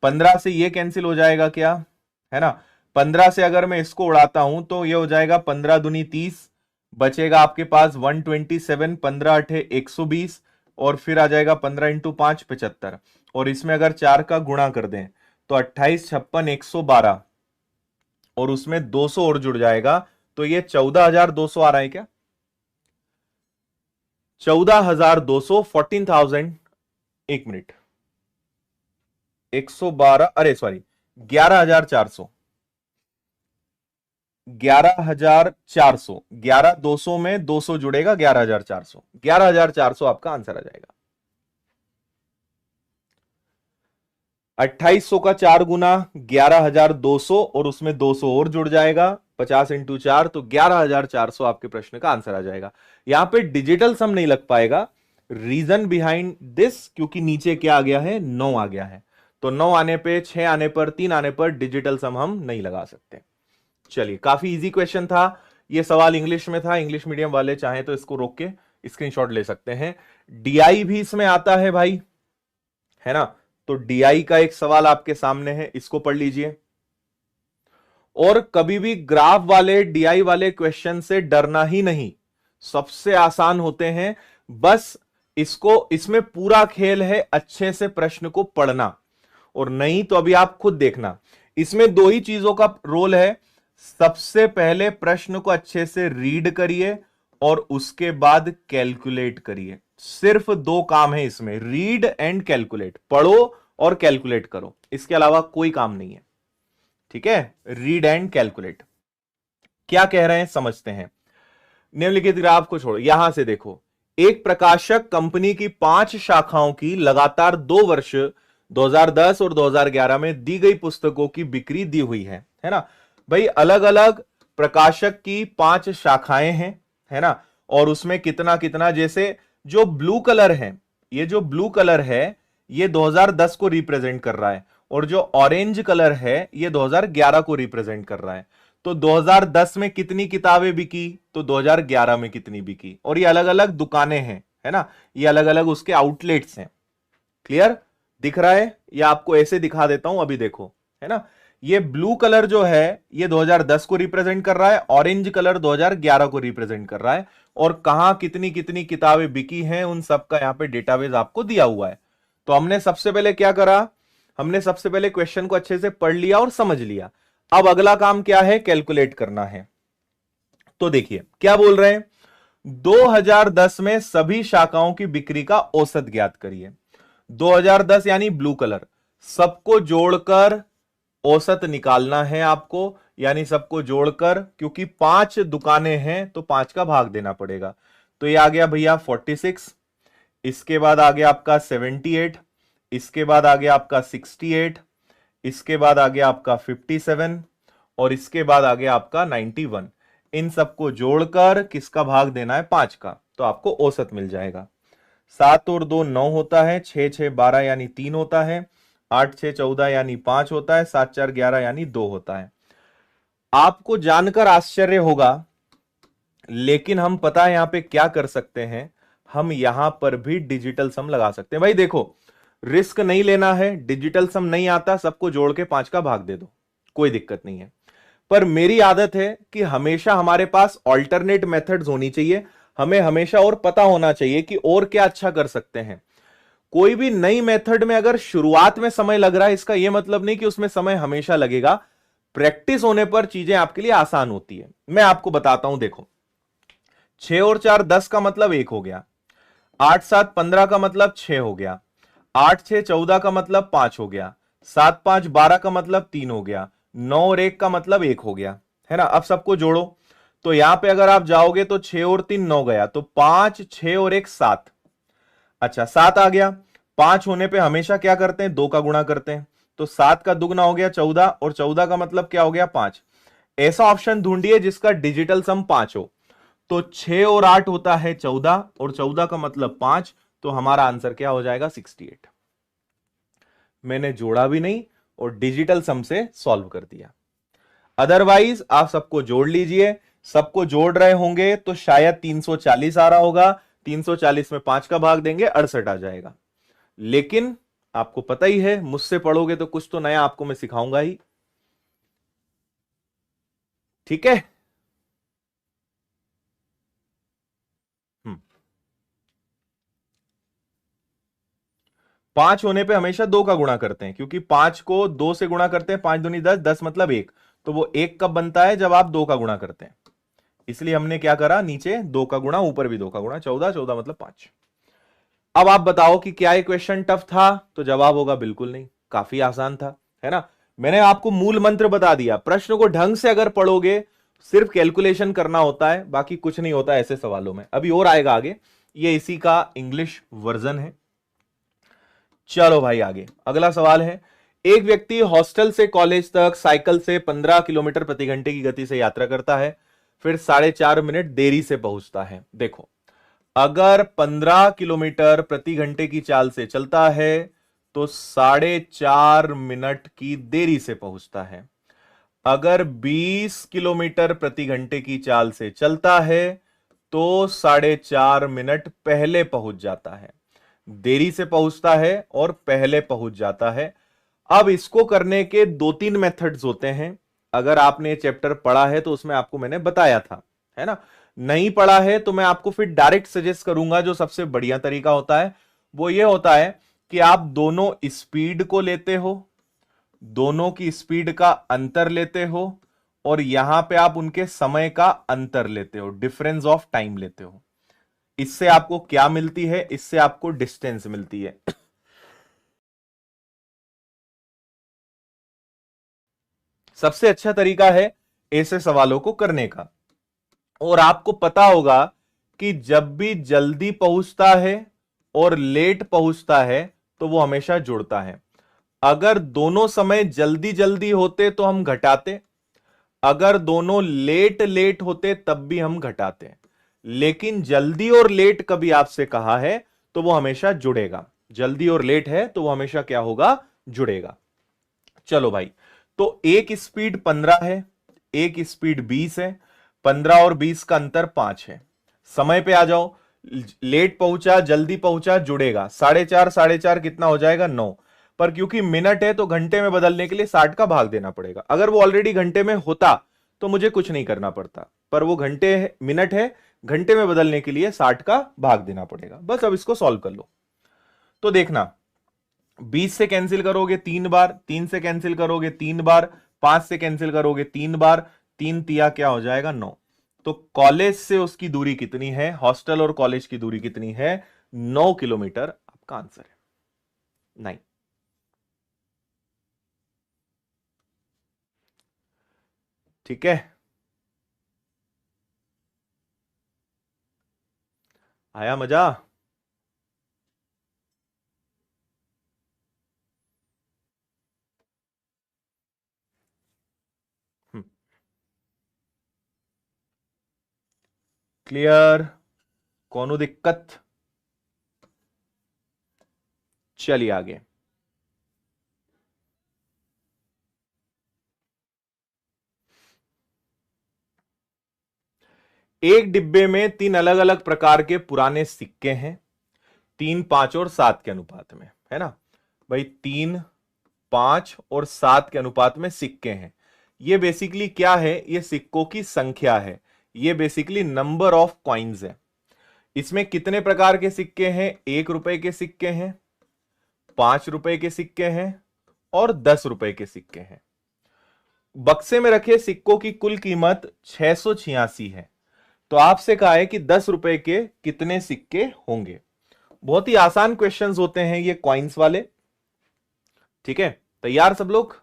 15 से ये कैंसिल हो जाएगा क्या, है ना। 15 से अगर मैं इसको उड़ाता हूं तो ये हो जाएगा 15 दूनी 30, बचेगा आपके पास 127, 15 अठे 120, और फिर आ जाएगा 15 इंटू 5 75, और इसमें अगर 4 का गुणा कर दें तो 28, 56, 112, और उसमें 200 और जुड़ जाएगा, तो ये 14,200 आ रहा है क्या, 14,200, 14,000, एक मिनट, 112, अरे सॉरी, 11,400, 11,400, 11,200 में 200 जुड़ेगा, 11,400, 11,400 आपका आंसर आ जाएगा। 2800 का 4 गुना 11,200, और उसमें 200 और जुड़ जाएगा, 50 इंटू 4, तो 11,400 आपके प्रश्न का आंसर आ जाएगा। यहां पे डिजिटल सम नहीं लग पाएगा, रीजन बिहाइंड दिस, क्योंकि नीचे क्या आ गया है, 9 आ गया है, तो 9 आने पे, 6 आने पर, 3 आने पर डिजिटल सम हम नहीं लगा सकते। चलिए, काफी इजी क्वेश्चन था ये, सवाल इंग्लिश में था, इंग्लिश मीडियम वाले चाहें तो इसको रोक के स्क्रीनशॉट ले सकते हैं। डीआई भी इसमें आता है भाई, है ना, तो डीआई का एक सवाल आपके सामने है, इसको पढ़ लीजिए। और कभी भी ग्राफ वाले, डीआई वाले क्वेश्चन से डरना ही नहीं, सबसे आसान होते हैं, बस इसको, इसमें पूरा खेल है अच्छे से प्रश्न को पढ़ना, और नहीं तो अभी आप खुद देखना, इसमें दो ही चीजों का रोल है, सबसे पहले प्रश्न को अच्छे से रीड करिए और उसके बाद कैलकुलेट करिए। सिर्फ दो काम है इसमें, रीड एंड कैलकुलेट। पढ़ो और कैलकुलेट करो, इसके अलावा कोई काम नहीं है। ठीक है, रीड एंड कैलकुलेट। क्या कह रहे हैं समझते हैं। निम्नलिखित ग्राफ को छोड़ो, यहां से देखो। एक प्रकाशक कंपनी की 5 शाखाओं की लगातार 2 वर्ष 2010 और 2011 में दी गई पुस्तकों की बिक्री दी हुई है ना भाई। अलग अलग प्रकाशक की 5 शाखाएं हैं, है ना, और उसमें कितना कितना, जैसे जो ब्लू कलर है, ये जो ब्लू कलर है ये 2010 को रिप्रेजेंट कर रहा है, और जो ऑरेंज कलर है ये 2011 को रिप्रेजेंट कर रहा है। तो 2010 में कितनी किताबें बिकी तो 2011 में कितनी बिकी, और ये अलग अलग दुकानें हैं, है ना, ये अलग अलग उसके आउटलेट्स हैं। क्लियर दिख रहा है, या आपको ऐसे दिखा देता हूं, अभी देखो, है ना। ये ब्लू कलर जो है ये 2010 को रिप्रेजेंट कर रहा है, ऑरेंज कलर 2011 को रिप्रेजेंट कर रहा है, और कहां कितनी कितनी किताबें बिकी हैं उन सबका यहां पे डेटाबेस आपको दिया हुआ है। तो हमने सबसे पहले क्या करा, हमने सबसे पहले क्वेश्चन को अच्छे से पढ़ लिया और समझ लिया। अब अगला काम क्या है, कैलकुलेट करना है। तो देखिए क्या बोल रहे हैं, 2010 में सभी शाखाओं की बिक्री का औसत ज्ञात करिए। 2010 यानी ब्लू कलर, सबको जोड़कर औसत निकालना है आपको, यानी सबको जोड़कर, क्योंकि 5 दुकानें हैं तो 5 का भाग देना पड़ेगा। तो ये आ गया भैया 46, इसके बाद आ गया आपका 78, इसके बाद आ गया आपका 68, इसके बाद आ गया आपका 57, और इसके बाद आ गया आपका 91। इन सबको जोड़कर किसका भाग देना है, 5 का, तो आपको औसत मिल जाएगा। 7 और 2 9 होता है, 6 6 12 यानी 3 होता है, 8 6 14 यानी 5 होता है, 7 4 11 यानी 2 होता है। आपको जानकर आश्चर्य होगा, लेकिन हम पता है यहां पे क्या कर सकते हैं, हम यहां पर भी डिजिटल सम लगा सकते हैं। भाई देखो, रिस्क नहीं लेना है, डिजिटल सम नहीं आता, सबको जोड़ के 5 का भाग दे दो, कोई दिक्कत नहीं है। पर मेरी आदत है कि हमेशा हमारे पास ऑल्टरनेट मेथड्स होनी चाहिए, हमें हमेशा और पता होना चाहिए कि और क्या अच्छा कर सकते हैं। कोई भी नई मेथड में अगर शुरुआत में समय लग रहा है, इसका यह मतलब नहीं कि उसमें समय हमेशा लगेगा। प्रैक्टिस होने पर चीजें आपके लिए आसान होती है। मैं आपको बताता हूं, देखो 6 और 4 10 का मतलब 1 हो गया, 8 7 15 का मतलब 6 हो गया, 8 6 14 का मतलब 5 हो गया, 7 5 12 का मतलब 3 हो गया, 9 और 1 का मतलब 1 हो गया, है ना। अब सबको जोड़ो, तो यहां पे अगर आप जाओगे तो 6 और 3 9 गया, तो 5 6 और 1 7। अच्छा 7 आ गया, 5 होने पे हमेशा क्या करते हैं, 2 का गुणा करते हैं, तो 7 का दुगना हो गया 14, और 14 का मतलब क्या हो गया, 5। ऐसा ऑप्शन ढूंढिए जिसका डिजिटल सम 5 हो। तो 6 और 8 होता है 14, और 14 का मतलब 5, तो हमारा आंसर क्या हो जाएगा, 68। मैंने जोड़ा भी नहीं और डिजिटल सम से सॉल्व कर दिया। अदरवाइज आप सबको जोड़ लीजिए, सबको जोड़ रहे होंगे तो शायद 340 आ रहा होगा, 340 में 5 का भाग देंगे 68 आ जाएगा। लेकिन आपको पता ही है, मुझसे पढ़ोगे तो कुछ तो नया आपको मैं सिखाऊंगा ही। ठीक है, 5 होने पे हमेशा 2 का गुणा करते हैं, क्योंकि 5 को 2 से गुणा करते हैं, 5 दूनी 10, 10 मतलब 1, तो वो 1 कब बनता है, जब आप 2 का गुणा करते हैं। इसलिए हमने क्या करा, नीचे 2 का गुणा, ऊपर भी 2 का गुणा, 14, 14 मतलब 5। अब आप बताओ कि क्या ये क्वेश्चन टफ था, तो जवाब होगा बिल्कुल नहीं, काफी आसान था, है ना। मैंने आपको मूल मंत्र बता दिया, प्रश्न को ढंग से अगर पढ़ोगे, सिर्फ कैलकुलेशन करना होता है, बाकी कुछ नहीं होता ऐसे सवालों में। अभी और आएगा आगे, ये इसी का इंग्लिश वर्जन है। चलो भाई आगे अगला सवाल है, एक व्यक्ति हॉस्टल से कॉलेज तक साइकिल से 15 किलोमीटर प्रति घंटे की गति से यात्रा करता है, फिर 4.5 मिनट देरी से पहुंचता है। देखो, अगर 15 किलोमीटर प्रति घंटे की चाल से चलता है तो 4.5 मिनट की देरी से पहुंचता है। अगर 20 किलोमीटर प्रति घंटे की चाल से चलता है तो 4.5 मिनट पहले पहुंच जाता है। देरी से पहुंचता है और पहले पहुंच जाता है। अब इसको करने के 2-3 मेथड्स होते हैं। अगर आपने चैप्टर पढ़ा है तो उसमें आपको मैंने बताया था, है ना। नहीं पढ़ा है तो मैं आपको फिर डायरेक्ट सजेस्ट करूंगा, जो सबसे बढ़िया तरीका होता है वो ये होता है कि आप दोनों स्पीड को लेते हो, दोनों की स्पीड का अंतर लेते हो, और यहां पे आप उनके समय का अंतर लेते हो, डिफरेंस ऑफ टाइम लेते हो। इससे आपको क्या मिलती है? इससे आपको डिस्टेंस मिलती है। सबसे अच्छा तरीका है ऐसे सवालों को करने का। और आपको पता होगा कि जब भी जल्दी पहुंचता है और लेट पहुंचता है तो वो हमेशा जुड़ता है। अगर दोनों समय जल्दी जल्दी होते तो हम घटाते, अगर दोनों लेट लेट होते तब भी हम घटाते, लेकिन जल्दी और लेट कभी आपसे कहा है तो वो हमेशा जुड़ेगा। जल्दी और लेट है तो वो हमेशा क्या होगा? जुड़ेगा। चलो भाई, तो एक स्पीड 15 है, एक स्पीड 20 है, 15 और 20 का अंतर 5 है। समय पे आ जाओ, लेट पहुंचा जल्दी पहुंचा जुड़ेगा, 4.5 4.5 कितना हो जाएगा? 9। पर क्योंकि मिनट है तो घंटे में बदलने के लिए 60 का भाग देना पड़ेगा। अगर वो ऑलरेडी घंटे में होता तो मुझे कुछ नहीं करना पड़ता, पर वो मिनट है, घंटे में बदलने के लिए 60 का भाग देना पड़ेगा। बस अब इसको सॉल्व कर लो। तो देखना, 20 से कैंसिल करोगे 3 बार, 3 से कैंसिल करोगे 3 बार, 5 से कैंसिल करोगे 3 बार, 3 तिया क्या हो जाएगा? 9। तो कॉलेज से उसकी दूरी कितनी है? हॉस्टल और कॉलेज की दूरी कितनी है? 9 किलोमीटर। आपका आंसर है 9। ठीक है, आया मजा? क्लियर? कौनो दिक्कत? चलिए आगे। एक डिब्बे में 3 अलग अलग प्रकार के पुराने सिक्के हैं, 3, 5 और 7 के अनुपात में, है ना भाई? 3, 5 और 7 के अनुपात में सिक्के हैं। ये बेसिकली क्या है? ये सिक्कों की संख्या है, ये बेसिकली नंबर ऑफ कॉइन्स है। इसमें कितने प्रकार के सिक्के हैं? 1 रुपए के सिक्के हैं, 5 रुपए के सिक्के हैं और 10 रुपए के सिक्के हैं। बक्से में रखे सिक्कों की कुल कीमत 686 है। तो आपसे कहा है कि 10 रुपए के कितने सिक्के होंगे। बहुत ही आसान क्वेश्चंस होते हैं ये कॉइन्स वाले। ठीक है, तैयार सब लोग?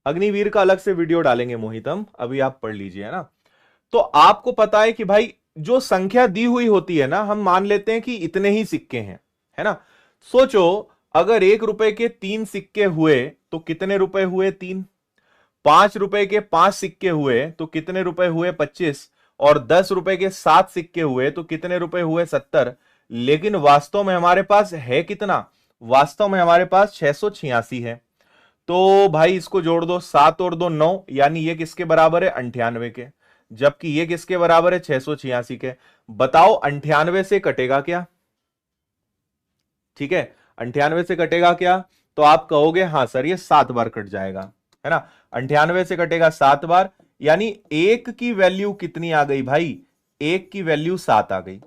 अग्निवीर का अलग से वीडियो डालेंगे मोहित हम, अभी आप पढ़ लीजिए, है ना। तो आपको पता है कि भाई जो संख्या दी हुई होती है ना, हम मान लेते हैं कि इतने ही सिक्के हैं, है ना। सोचो, अगर 1 रुपए के 3 सिक्के हुए तो कितने रुपए हुए? 3। 5 रुपए के 5 सिक्के हुए तो कितने रुपए हुए? 25। और 10 रुपए के 7 सिक्के हुए तो कितने रुपए हुए? 70। लेकिन वास्तव में हमारे पास है कितना? वास्तव में हमारे पास 686 है। तो भाई इसको जोड़ दो, 7 और 2 9, यानी ये किसके बराबर है? 98 के। जबकि ये किसके बराबर है? 686 के। बताओ 98 से कटेगा क्या? ठीक है, 98 से कटेगा क्या? तो आप कहोगे हाँ सर ये 7 बार कट जाएगा, है ना। 98 से कटेगा 7 बार, यानी 1 की वैल्यू कितनी आ गई भाई? 1 की वैल्यू 7 आ गई।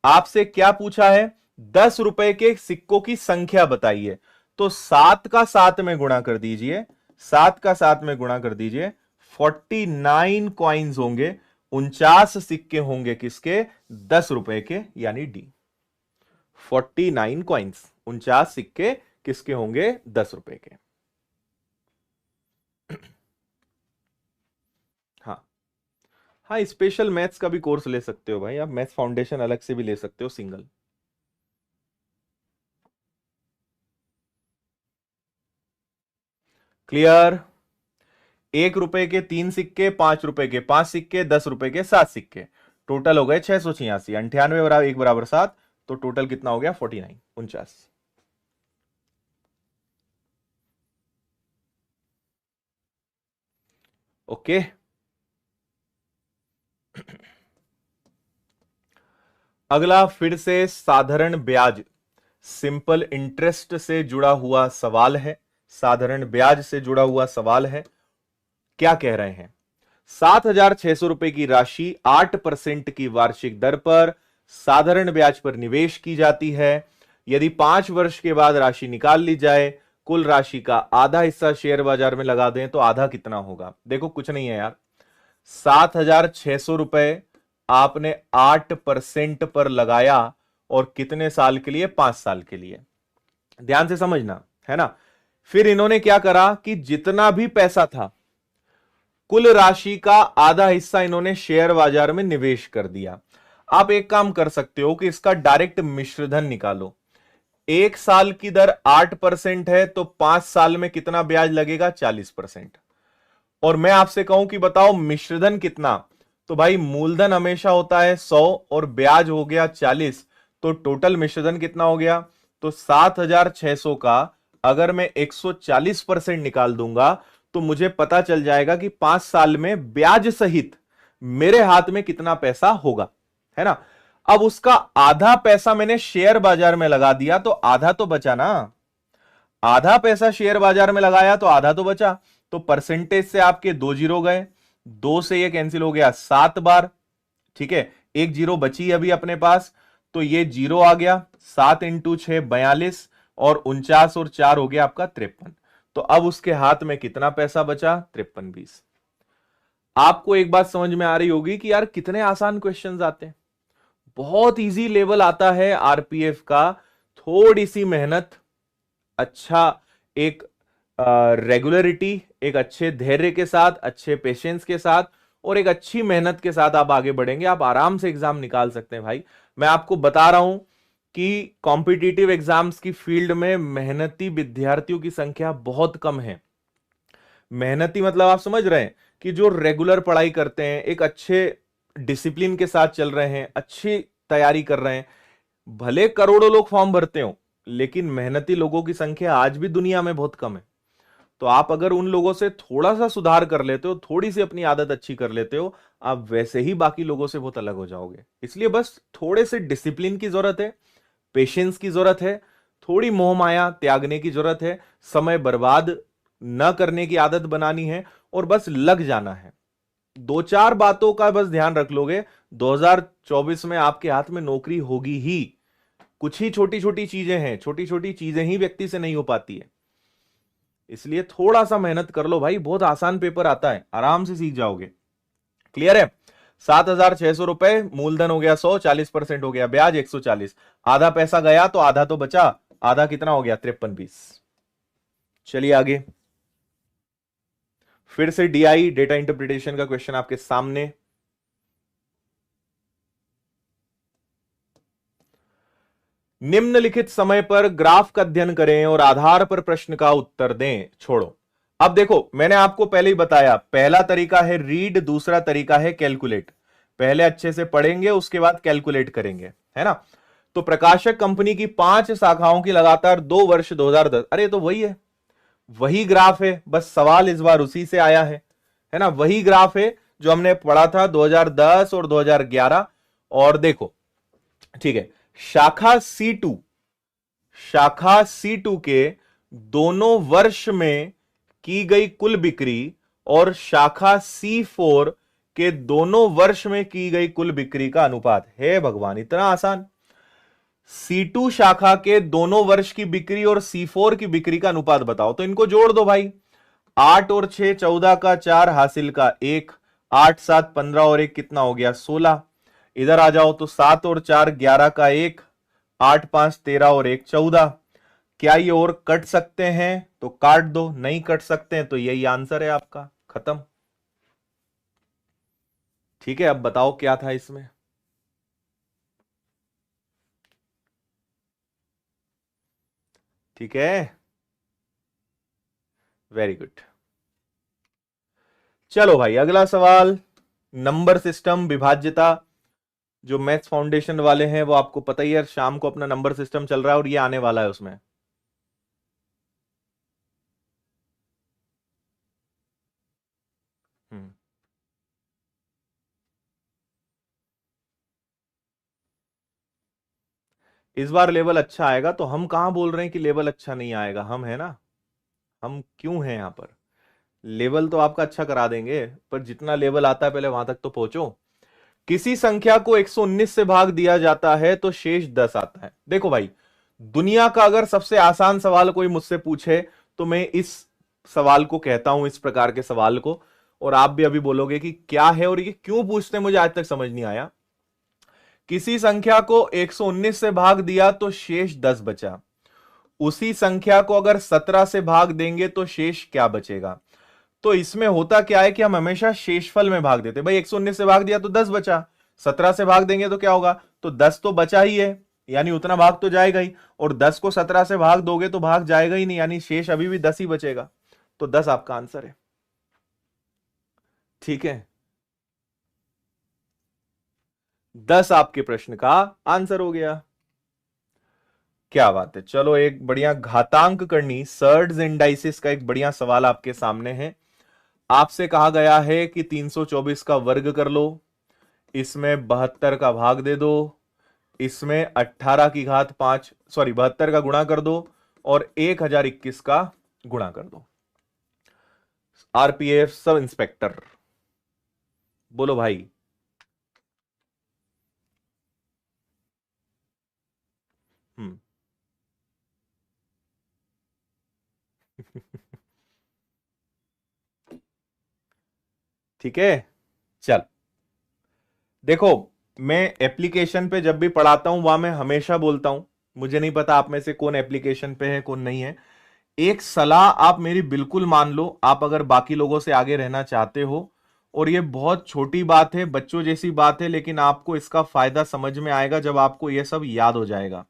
आपसे क्या पूछा है? 10 रुपए के सिक्कों की संख्या बताइए। तो 7 का 7 में गुणा कर दीजिए, 7 का 7 में गुणा कर दीजिए, 49 कॉइन्स होंगे, 49 सिक्के होंगे किसके? 10 रुपए के, यानी डी। 49 कॉइन्स, 49 सिक्के किसके होंगे? 10 रुपए के। हाँ हाँ, स्पेशल मैथ्स का भी कोर्स ले सकते हो भाई आप, मैथ्स फाउंडेशन अलग से भी ले सकते हो सिंगल। क्लियर? 1 रुपए के 3 सिक्के, 5 रुपए के 5 सिक्के, 10 रुपए के 7 सिक्के, टोटल हो गए 686। 98 बराबर 1 बराबर 7, तो टोटल कितना हो गया? 49, 49। ओके। अगला फिर से साधारण ब्याज, सिंपल इंटरेस्ट से जुड़ा हुआ सवाल है। साधारण ब्याज से जुड़ा हुआ सवाल है। क्या कह रहे हैं? 7,600 रुपए की राशि 8% की वार्षिक दर पर साधारण ब्याज पर निवेश की जाती है। यदि 5 वर्ष के बाद राशि निकाल ली जाए कुल राशि का आधा हिस्सा शेयर बाजार में लगा दें तो आधा कितना होगा? देखो कुछ नहीं है यार, 7,600 रुपए आपने 8% पर लगाया और कितने साल के लिए? 5 साल के लिए। ध्यान से समझना है ना। फिर इन्होंने क्या करा कि जितना भी पैसा था कुल राशि का आधा हिस्सा इन्होंने शेयर बाजार में निवेश कर दिया। आप एक काम कर सकते हो कि इसका डायरेक्ट मिश्रधन निकालो। 1 साल की दर 8% है तो 5 साल में कितना ब्याज लगेगा? 40%। और मैं आपसे कहूं कि बताओ मिश्रधन कितना, तो भाई मूलधन हमेशा होता है 100 और ब्याज हो गया 40, तो टोटल मिश्रधन कितना हो गया? तो 7,600 का अगर मैं 140% निकाल दूंगा तो मुझे पता चल जाएगा कि 5 साल में ब्याज सहित मेरे हाथ में कितना पैसा होगा, है ना। अब उसका आधा पैसा मैंने शेयर बाजार में लगा दिया तो आधा तो बचा ना। आधा पैसा शेयर बाजार में लगाया तो आधा तो बचा। तो परसेंटेज से आपके 2 जीरो गए, 2 से ये कैंसिल हो गया 7 बार, ठीक है। एक जीरो बची अभी अपने पास, तो ये जीरो आ गया। 7 इंटू 6 42 और 49 और 4 हो गया आपका 53। तो अब उसके हाथ में कितना पैसा बचा? 53-20। आपको एक बात समझ में आ रही होगी कि यार कितने आसान क्वेश्चंस आते हैं। बहुत इजी लेवल आता है आरपीएफ का। थोड़ी सी मेहनत, अच्छा एक रेगुलरिटी, एक अच्छे धैर्य के साथ, अच्छे पेशेंस के साथ और एक अच्छी मेहनत के साथ आप आगे बढ़ेंगे, आप आराम से एग्जाम निकाल सकते हैं भाई। मैं आपको बता रहा हूं कि कॉम्पिटिटिव एग्जाम्स की फील्ड में मेहनती विद्यार्थियों की संख्या बहुत कम है। मेहनती मतलब आप समझ रहे हैं कि जो रेगुलर पढ़ाई करते हैं, एक अच्छे डिसिप्लिन के साथ चल रहे हैं, अच्छी तैयारी कर रहे हैं। भले करोड़ों लोग फॉर्म भरते हो लेकिन मेहनती लोगों की संख्या आज भी दुनिया में बहुत कम है। तो आप अगर उन लोगों से थोड़ा सा सुधार कर लेते हो, थोड़ी सी अपनी आदत अच्छी कर लेते हो, आप वैसे ही बाकी लोगों से बहुत अलग हो जाओगे। इसलिए बस थोड़े से डिसिप्लिन की जरूरत है, पेशेंस की जरूरत है, थोड़ी मोह माया त्यागने की जरूरत है, समय बर्बाद न करने की आदत बनानी है और बस लग जाना है। 2-4 बातों का बस ध्यान रख लोगे, 2024 में आपके हाथ में नौकरी होगी ही। कुछ ही छोटी छोटी चीजें हैं, छोटी छोटी चीजें ही व्यक्ति से नहीं हो पाती है। इसलिए थोड़ा सा मेहनत कर लो भाई, बहुत आसान पेपर आता है, आराम से सीख जाओगे। क्लियर है? 7,600 रुपए, मूलधन हो गया 100, 40% हो गया ब्याज 140, आधा पैसा गया तो आधा तो बचा, आधा कितना हो गया? 53-20। चलिए आगे, फिर से डीआई डेटा इंटरप्रिटेशन का क्वेश्चन आपके सामने। निम्नलिखित समय पर ग्राफ का अध्ययन करें और आधार पर प्रश्न का उत्तर दें। छोड़ो, अब देखो मैंने आपको पहले ही बताया, पहला तरीका है रीड, दूसरा तरीका है कैलकुलेट। पहले अच्छे से पढ़ेंगे उसके बाद कैलकुलेट करेंगे, है ना। तो प्रकाशक कंपनी की 5 शाखाओं की लगातार 2 वर्ष 2010, अरे तो वही है, वही ग्राफ है, बस सवाल इस बार उसी से आया है ना। वही ग्राफ है जो हमने पढ़ा था 2010 और 2011। और देखो ठीक है, शाखा C2, शाखा C2 के दोनों वर्ष में की गई कुल बिक्री और शाखा C4 के दोनों वर्ष में की गई कुल बिक्री का अनुपात है। भगवान, इतना आसान। C2 शाखा के दोनों वर्ष की बिक्री और C4 की बिक्री का अनुपात बताओ, तो इनको जोड़ दो भाई। 8 और 6 14 का 4 हासिल का 1, 8 7 15 और 1 कितना हो गया? 16। इधर आ जाओ तो 7 और 4 11 का 1, 8 5 13 और 1 14। क्या ये और कट सकते हैं? तो काट दो, नहीं कट सकते हैं तो यही आंसर है आपका, खत्म। ठीक है, अब बताओ क्या था इसमें। ठीक है, वेरी गुड। चलो भाई अगला सवाल, नंबर सिस्टम विभाज्यता। जो मैथ्स फाउंडेशन वाले हैं वो आपको पता ही है, शाम को अपना नंबर सिस्टम चल रहा है और ये आने वाला है उसमें। हम्म, इस बार लेवल अच्छा आएगा। तो हम कहां बोल रहे हैं कि लेवल अच्छा नहीं आएगा, हम है ना। हम क्यों हैं यहां पर? लेवल तो आपका अच्छा करा देंगे, पर जितना लेवल आता है पहले वहां तक तो पहुंचो। किसी संख्या को 119 से भाग दिया जाता है तो शेष 10 आता है। देखो भाई, दुनिया का अगर सबसे आसान सवाल कोई मुझसे पूछे तो मैं इस सवाल को कहता हूं, इस प्रकार के सवाल को, और आप भी अभी बोलोगे कि क्या है और ये क्यों पूछते हैं, मुझे आज तक समझ नहीं आया। किसी संख्या को 119 से भाग दिया तो शेष 10 बचा, उसी संख्या को अगर 17 से भाग देंगे तो शेष क्या बचेगा। तो इसमें होता क्या है कि हम हमेशा शेषफल में भाग देते हैं। भाई 119 से भाग दिया तो 10 बचा, 17 से भाग देंगे तो क्या होगा, तो 10 तो बचा ही है, यानी उतना भाग तो जाएगा ही, और 10 को 17 से भाग दोगे तो भाग जाएगा ही नहीं, यानी शेष अभी भी 10 ही बचेगा। तो 10 आपका आंसर है। ठीक है, 10 आपके प्रश्न का आंसर हो गया। क्या बात है। चलो एक बढ़िया घातांक करनी, सर्ड्स इंडाइसिस का एक बढ़िया सवाल आपके सामने है। आपसे कहा गया है कि 324 का वर्ग कर लो, इसमें 72 का भाग दे दो, इसमें 18 की घात 5, सॉरी 72 का गुणा कर दो, और 1021 का गुणा कर दो। आरपीएफ सब इंस्पेक्टर बोलो भाई। हम्म। ठीक है, चल देखो, मैं एप्लीकेशन पे जब भी पढ़ाता हूं वहां मैं हमेशा बोलता हूं, मुझे नहीं पता आप में से कौन एप्लीकेशन पे है कौन नहीं है, एक सलाह आप मेरी बिल्कुल मान लो, आप अगर बाकी लोगों से आगे रहना चाहते हो, और ये बहुत छोटी बात है, बच्चों जैसी बात है, लेकिन आपको इसका फायदा समझ में आएगा जब आपको ये सब याद हो जाएगा।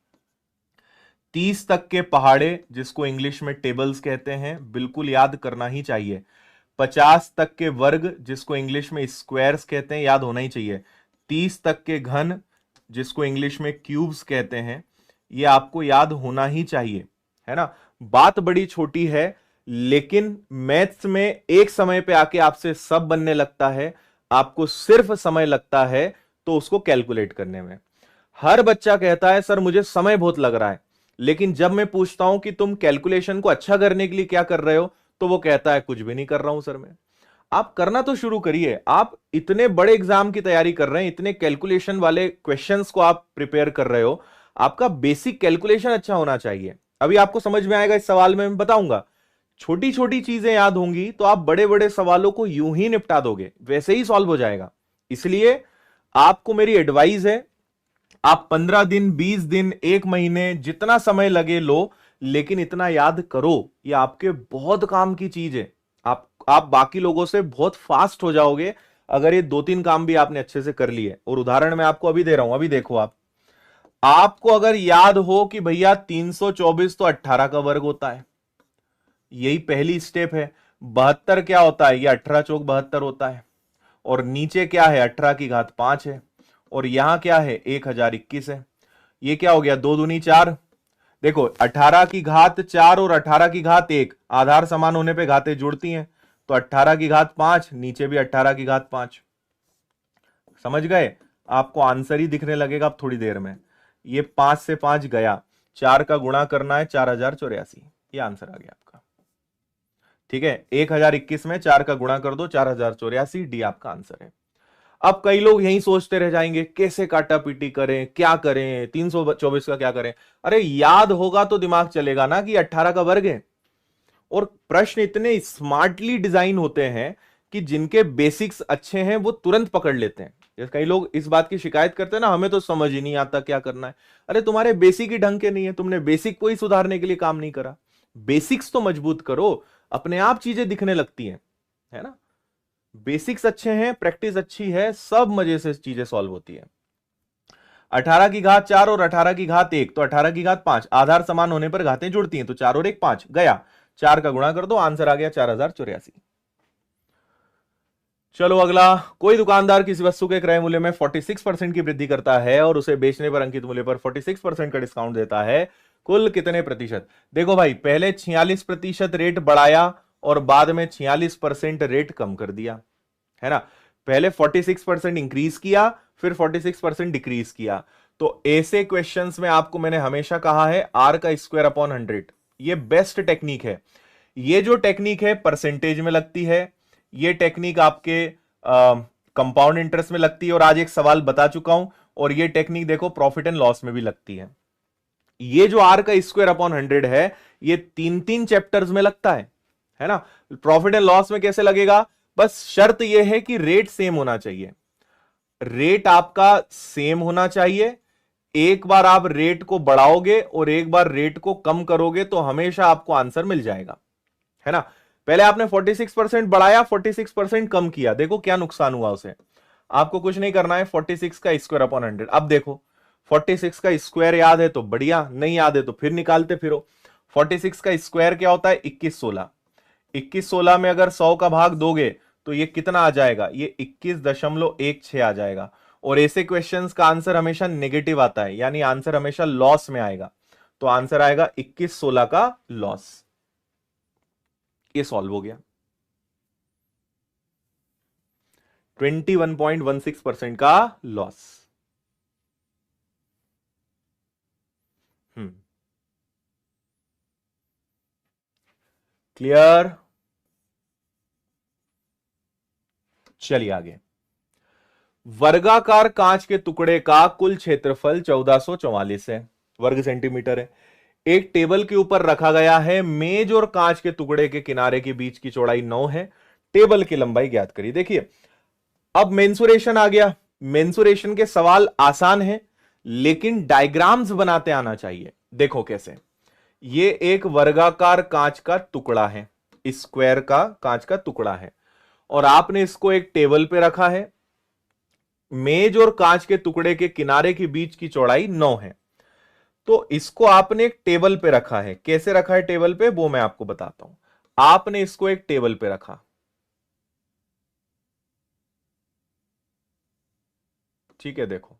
30 तक के पहाड़े, जिसको इंग्लिश में टेबल्स कहते हैं, बिल्कुल याद करना ही चाहिए। 50 तक के वर्ग, जिसको इंग्लिश में स्क्वायर्स कहते हैं, याद होना ही चाहिए। 30 तक के घन, जिसको इंग्लिश में क्यूब्स कहते हैं, ये आपको याद होना ही चाहिए, है ना। बात बड़ी छोटी है, लेकिन मैथ्स में एक समय पे आके आपसे सब बनने लगता है, आपको सिर्फ समय लगता है तो उसको कैलकुलेट करने में। हर बच्चा कहता है सर मुझे समय बहुत लग रहा है, लेकिन जब मैं पूछता हूं कि तुम कैलकुलेशन को अच्छा करने के लिए क्या कर रहे हो, तो वो कहता है कुछ भी नहीं कर रहा हूं सर मैं। आप करना तो शुरू करिए, आप इतने बड़े एग्जाम की तैयारी कर रहे हैं, इतने कैलकुलेशन वाले क्वेश्चंस को आप प्रिपेयर कर रहे हो, आपका बेसिक कैलकुलेशन अच्छा होना चाहिए। अभी आपको समझ में आएगा, इस सवाल में मैं बताऊंगा, छोटी छोटी चीजें याद होंगी तो आप बड़े बड़े सवालों को यूं ही निपटा दोगे, वैसे ही सॉल्व हो जाएगा। इसलिए आपको मेरी एडवाइस है, आप 15 दिन, 20 दिन, एक महीने, जितना समय लगे लो, लेकिन इतना याद करो, ये आपके बहुत काम की चीज है। आप बाकी लोगों से बहुत फास्ट हो जाओगे अगर ये 2-3 काम भी आपने अच्छे से कर लिए। और उदाहरण मैं आपको अभी दे रहा हूं, अभी देखो आपको अगर याद हो कि भैया 324 तो 18 का वर्ग होता है, यही पहली स्टेप है। 72 क्या होता है, ये 18 चौक 72 होता है, और नीचे क्या है, 18 की घात 5 है, और यहां क्या है, 1021 है। ये क्या हो गया, 2 दूनी 4। देखो 18 की घात 4 और 18 की घात 1 आधार समान होने पे घातें जुड़ती हैं, तो 18 की घात 5, नीचे भी 18 की घात 5। समझ गए, आपको आंसर ही दिखने लगेगा अब थोड़ी देर में। ये 5 से 5 गया, 4 का गुणा करना है, 4084, ये आंसर आ गया आपका। ठीक है, 1021 में 4 का गुणा कर दो, 4084, डी आपका आंसर है। अब कई लोग यही सोचते रह जाएंगे कैसे काटा पीटी करें, क्या करें, 324 का क्या करें। अरे याद होगा तो दिमाग चलेगा ना कि 18 का वर्ग है। और प्रश्न इतने स्मार्टली डिजाइन होते हैं कि जिनके बेसिक्स अच्छे हैं वो तुरंत पकड़ लेते हैं। जैसे कई लोग इस बात की शिकायत करते हैं ना, हमें तो समझ ही नहीं आता क्या करना है। अरे तुम्हारे बेसिक ही ढंग के नहीं है, तुमने बेसिक को ही सुधारने के लिए काम नहीं करा। बेसिक्स तो मजबूत करो, अपने आप चीजें दिखने लगती हैं, है ना। बेसिक्स अच्छे हैं, प्रैक्टिस अच्छी है, सब मजे से चीजें सॉल्व होती है। 18 की घात 4 और 18 की घात 1, तो 18 की घात 5 आधार समान होने पर घातें जुड़ती हैं, तो 4 और 1 5 गया, 4 का गुणा कर दो, आंसर आ गया 4084। चलो अगला, कोई दुकानदार किसी वस्तु के क्रय मूल्य में 46% की वृद्धि करता है और उसे बेचने पर अंकित मूल्य पर 46% का डिस्काउंट देता है, कुल कितने प्रतिशत। देखो भाई, पहले 46% रेट बढ़ाया और बाद में 46% रेट कम कर दिया, है ना। पहले 46% इंक्रीज किया, फिर 46% डिक्रीज किया। तो ऐसे क्वेश्चंस में आपको मैंने हमेशा कहा है आर का स्क्वायर अपॉन 100, ये बेस्ट टेक्निक है। ये जो टेक्निक है परसेंटेज में लगती है, ये टेक्निक आपके कंपाउंड इंटरेस्ट में लगती है, और आज एक सवाल बता चुका हूं। और ये टेक्निक देखो प्रॉफिट एंड लॉस में भी लगती है। ये जो आर का स्क्वायर अपॉन 100 है, ये 3 चैप्टर्स में लगता है ना। प्रॉफिट एंड लॉस में कैसे लगेगा? बस शर्त यह है कि रेट सेम होना चाहिए, रेट आपका सेम होना चाहिए। एक बार आप रेट को बढ़ाओगे और एक बार रेट को कम करोगे तो हमेशा आपको आंसर मिल जाएगा, है ना। पहले आपने 46% बढ़ाया, 46% कम किया, देखो क्या नुकसान हुआ उसे। आपको कुछ नहीं करना है, 46 का स्क्वायर अपॉन 100। अब देखो 46 का स्क्वायर याद है तो बढ़िया, नहीं याद है तो फिर निकालते फिरो। 46 का स्क्वायर क्या होता है? 2116। 2116 में अगर 100 का भाग दोगे तो ये कितना आ जाएगा? ये 21.16 आ जाएगा। और ऐसे क्वेश्चंस का आंसर हमेशा नेगेटिव आता है, यानी आंसर हमेशा लॉस में आएगा। तो आंसर आएगा 2116 का लॉस। ये सॉल्व हो गया। 21.16% का लॉस। क्लियर? चलिए आगे। वर्गाकार कांच के टुकड़े का कुल क्षेत्रफल 1444 है, वर्ग सेंटीमीटर है। एक टेबल के ऊपर रखा गया है, मेज और कांच के टुकड़े के किनारे के बीच की चौड़ाई 9 है, टेबल की लंबाई ज्ञात करिए। देखिए अब मेंसुरेशन आ गया। मेंसुरेशन के सवाल आसान है लेकिन डायग्राम्स बनाते आना चाहिए। देखो कैसे, ये एक वर्गाकार कांच का टुकड़ा है, स्क्वायर का कांच का टुकड़ा है, और आपने इसको एक टेबल पे रखा है। मेज और कांच के टुकड़े के किनारे के बीच की चौड़ाई 9 है। तो इसको आपने एक टेबल पे रखा है। कैसे रखा है टेबल पे, वो मैं आपको बताता हूं। आपने इसको एक टेबल पे रखा, ठीक है। देखो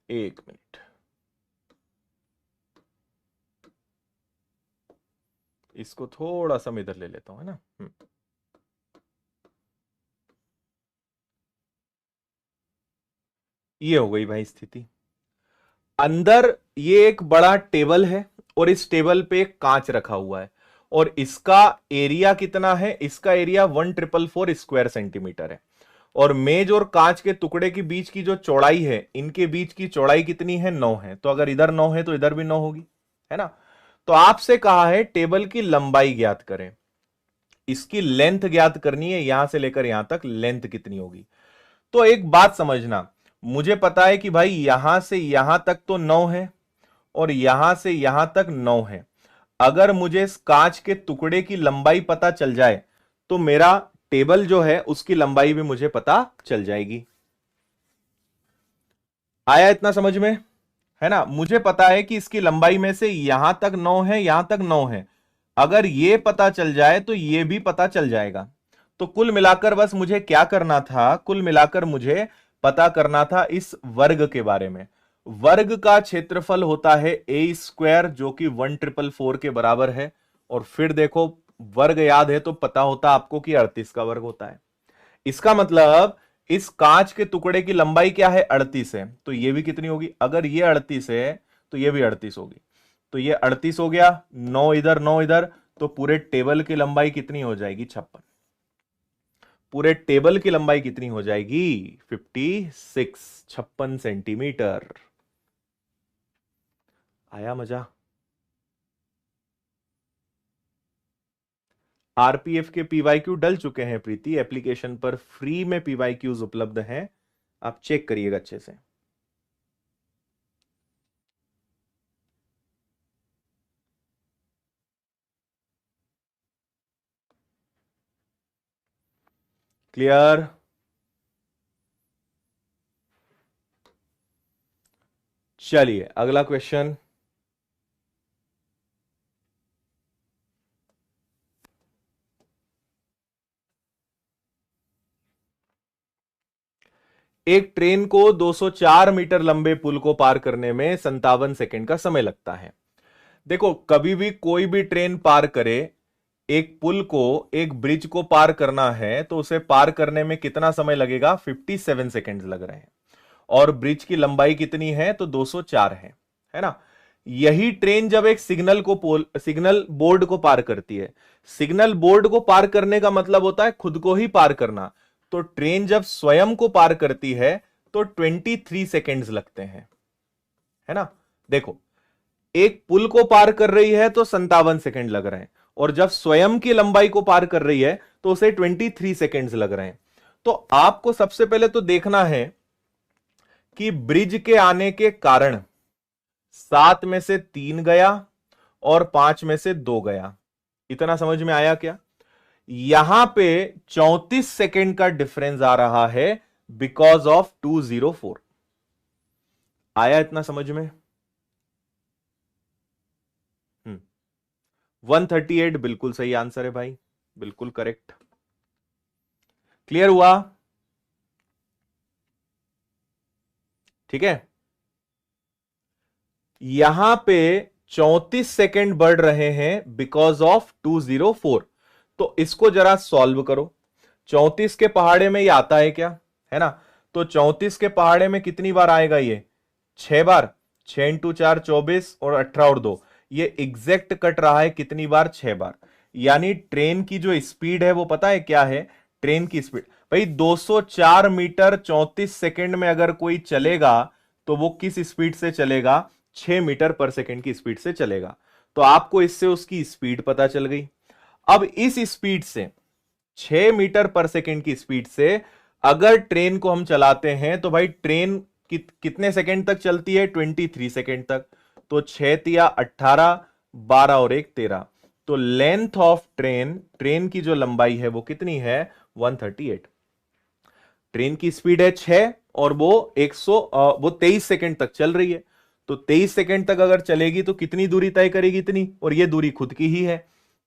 एक मिनट, इसको थोड़ा सा मैं इधर ले लेता हूं, है ना। ये हो गई भाई स्थिति। अंदर ये एक बड़ा टेबल है और इस टेबल पे एक कांच रखा हुआ है, और इसका एरिया कितना है? इसका एरिया 1444 स्क्वायर सेंटीमीटर है। और मेज और कांच के टुकड़े के बीच की जो चौड़ाई है, इनके बीच की चौड़ाई कितनी है? 9 है। तो अगर इधर 9 है तो इधर भी 9 होगी, है ना। तो आपसे कहा है टेबल की लंबाई ज्ञात करें, इसकी लेंथ ज्ञात करनी है, यहां से लेकर यहां तक लेंथ कितनी होगी। तो एक बात समझना, मुझे पता है कि भाई यहां से यहां तक तो 9 है और यहां से यहां तक 9 है। अगर मुझे इस कांच के टुकड़े की लंबाई पता चल जाए तो मेरा टेबल जो है उसकी लंबाई भी मुझे पता चल जाएगी। आया इतना समझ में, है ना। मुझे पता है कि इसकी लंबाई में से यहां तक 9 है, यहां तक 9 है। अगर ये पता चल जाए तो ये भी पता चल जाएगा। तो कुल मिलाकर बस मुझे क्या करना था, कुल मिलाकर मुझे पता करना था इस वर्ग के बारे में। वर्ग का क्षेत्रफल होता है ए स्क्वायर, जो कि 1444 के बराबर है। और फिर देखो वर्ग याद है तो पता होता आपको कि 38 का वर्ग होता है। इसका मतलब इस कांच के टुकड़े की लंबाई क्या है? 38 है। तो ये भी कितनी होगी? अगर ये 38 है तो ये भी 38 होगी। तो ये 38 हो गया, 9 इधर 9 इधर, तो पूरे टेबल की लंबाई कितनी हो जाएगी? 56। पूरे टेबल की लंबाई कितनी हो जाएगी? 56 सेंटीमीटर। आया मजा? आरपीएफ के पीवाईक्यू डल चुके हैं प्रीति, एप्लीकेशन पर फ्री में पीवाईक्यूज उपलब्ध हैं, आप चेक करिएगा अच्छे से। क्लियर? चलिए अगला क्वेश्चन। एक ट्रेन को 204 मीटर लंबे पुल को पार करने में 57 सेकंड का समय लगता है। देखो कभी भी कोई भी ट्रेन पार करे, एक पुल को, एक ब्रिज को पार करना है तो उसे पार करने में कितना समय लगेगा? 57 सेकंड लग रहे हैं। और ब्रिज की लंबाई कितनी है? तो 204 है ना। यही ट्रेन जब एक सिग्नल बोर्ड को पार करती है, सिग्नल बोर्ड को पार करने का मतलब होता है खुद को ही पार करना। तो ट्रेन जब स्वयं को पार करती है तो 23 सेकेंड्स लगते हैं, है ना। देखो, एक पुल को पार कर रही है तो 57 सेकेंड लग रहे हैं, और जब स्वयं की लंबाई को पार कर रही है तो उसे 23 सेकेंड्स लग रहे हैं। तो आपको सबसे पहले तो देखना है कि ब्रिज के आने के कारण 7 में से 3 गया और 5 में से 2 गया। इतना समझ में आया क्या? यहां पे 34 सेकेंड का डिफरेंस आ रहा है बिकॉज ऑफ 204। आया इतना समझ में? 138 बिल्कुल सही आंसर है भाई, बिल्कुल करेक्ट। क्लियर हुआ? ठीक है, यहां पे 34 सेकेंड बढ़ रहे हैं बिकॉज ऑफ 204। तो इसको जरा सॉल्व करो। 34 के पहाड़े में ये आता है क्या, है ना। तो 34 के पहाड़े में कितनी बार आएगा ये? 6 बार। 6 इंटू 4 24 और 18 और 2, ये एग्जैक्ट कट रहा है कितनी बार? 6 बार। यानी ट्रेन की जो स्पीड है वो पता है क्या है? ट्रेन की स्पीड भाई 204 मीटर 34 सेकेंड में अगर कोई चलेगा तो वो किस स्पीड से चलेगा? 6 मीटर पर सेकेंड की स्पीड से चलेगा। तो आपको इससे उसकी स्पीड पता चल गई। अब इस स्पीड से 6 मीटर पर सेकेंड की स्पीड से अगर ट्रेन को हम चलाते हैं तो भाई ट्रेन कितने सेकेंड तक चलती है? 23 सेकेंड तक। तो 6 तिया 18, 12 और 1 13। तो लेंथ ऑफ ट्रेन की जो लंबाई है वो कितनी है? 138। ट्रेन की स्पीड है 6 और वो 23 सेकेंड तक चल रही है। तो 23 सेकेंड तक अगर चलेगी तो कितनी दूरी तय करेगी? इतनी, और ये दूरी खुद की ही है।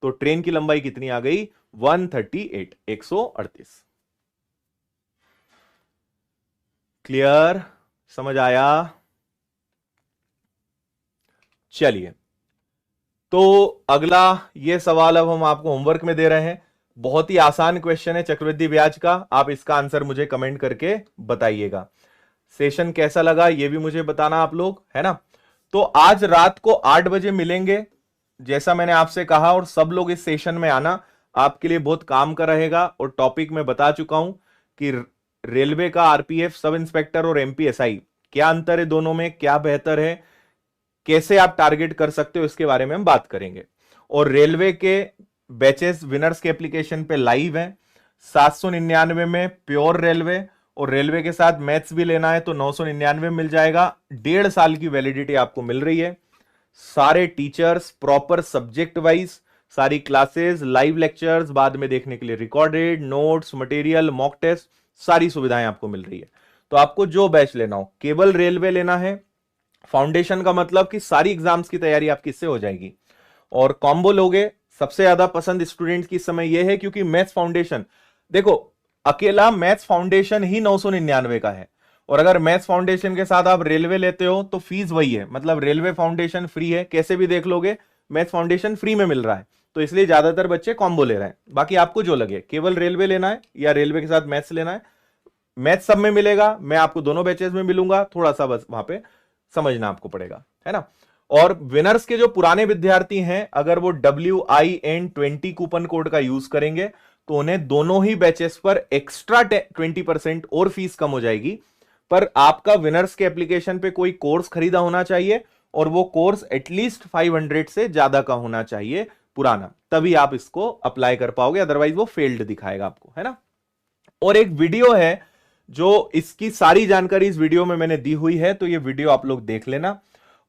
तो ट्रेन की लंबाई कितनी आ गई? 138, 138। क्लियर? समझ आया? चलिए, तो अगला ये सवाल अब हम आपको होमवर्क में दे रहे हैं। बहुत ही आसान क्वेश्चन है चक्रवृद्धि ब्याज का। आप इसका आंसर मुझे कमेंट करके बताइएगा। सेशन कैसा लगा ये भी मुझे बताना आप लोग, है ना। तो आज रात को 8 बजे मिलेंगे जैसा मैंने आपसे कहा, और सब लोग इस सेशन में आना, आपके लिए बहुत काम का रहेगा। और टॉपिक में बता चुका हूं कि रेलवे का आरपीएफ सब इंस्पेक्टर और एमपीएसआई क्या अंतर है दोनों में, क्या बेहतर है, कैसे आप टारगेट कर सकते हो, इसके बारे में हम बात करेंगे। और रेलवे के बैचेस विनर्स के एप्लीकेशन पे लाइव हैं 799 में प्योर रेलवे, और रेलवे के साथ मैथ्स भी लेना है तो 999 मिल जाएगा। 1.5 साल की वैलिडिटी आपको मिल रही है। सारे टीचर्स प्रॉपर सब्जेक्ट वाइज, सारी क्लासेस, लाइव लेक्चर्स, बाद में देखने के लिए recorded notes, material, mock test, सारी सुविधाएं आपको मिल रही है। तो आपको जो बैच लेना हो, केवल रेलवे लेना है। फाउंडेशन का मतलब कि सारी एग्जाम्स की तैयारी आपकी इससे हो जाएगी। और कॉम्बो लोगे, सबसे ज्यादा पसंद स्टूडेंट्स की समय यह है क्योंकि मैथ्स फाउंडेशन, देखो अकेला मैथ्स फाउंडेशन ही 999 का है, और अगर मैथ्स फाउंडेशन के साथ आप रेलवे लेते हो तो फीस वही है, मतलब रेलवे फाउंडेशन फ्री है, कैसे भी देख लोगे मैथ्स फाउंडेशन फ्री में मिल रहा है। तो इसलिए ज्यादातर बच्चे कॉम्बो ले रहे हैं। बाकी आपको जो लगे, केवल रेलवे लेना है या रेलवे के साथ मैथ्स लेना है, मैथ्स सब में मिलेगा। मैं आपको दोनों बैचेस में मिलूंगा, थोड़ा सा बस वहां पे समझना आपको पड़ेगा, है ना। और विनर्स के जो पुराने विद्यार्थी हैं, अगर वो WIN20 कूपन कोड का यूज करेंगे तो उन्हें दोनों ही बैचेस पर एक्स्ट्रा 20% और फीस कम हो जाएगी। पर आपका विनर्स के एप्लीकेशन पे कोई कोर्स खरीदा होना चाहिए, और वो कोर्स एटलीस्ट 500 से ज्यादा का होना चाहिए पुराना, तभी आप इसको अप्लाई कर पाओगे, अदरवाइज वो फेल्ड दिखाएगा आपको, है ना। और एक वीडियो है जो इसकी सारी जानकारी इस वीडियो में मैंने दी हुई है, तो ये वीडियो आप लोग देख लेना।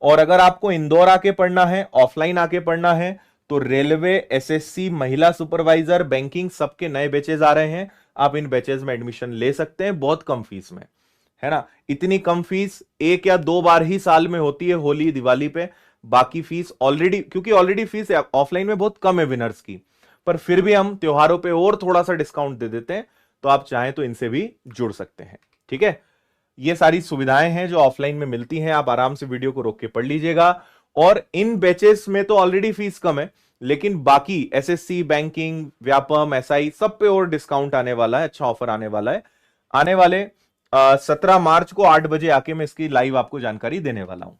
और अगर आपको इंदौर आके पढ़ना है, ऑफलाइन आके पढ़ना है, तो रेलवे, एसएससी, महिला सुपरवाइजर, बैंकिंग, सबके नए बैचेज आ रहे हैं। आप इन बैचेज में एडमिशन ले सकते हैं बहुत कम फीस में, है ना। इतनी कम फीस 1 या 2 बार ही साल में होती है, होली दिवाली पे। बाकी फीस ऑलरेडी, क्योंकि ऑलरेडी फीस ऑफलाइन में बहुत कम है विनर्स की, पर फिर भी हम त्योहारों पे और थोड़ा सा डिस्काउंट दे देते हैं, तो आप चाहें तो इनसे भी जुड़ सकते हैं, ठीक है। ये सारी सुविधाएं हैं जो ऑफलाइन में मिलती हैं, आप आराम से वीडियो को रोक के पढ़ लीजिएगा। और इन बैचेस में तो ऑलरेडी फीस कम है, लेकिन बाकी एसएससी, बैंकिंग, व्यापम, एसआई, सब पे और डिस्काउंट आने वाला है, अच्छा ऑफर आने वाला है। आने वाले 17 मार्च को 8 बजे आके मैं इसकी लाइव आपको जानकारी देने वाला हूं,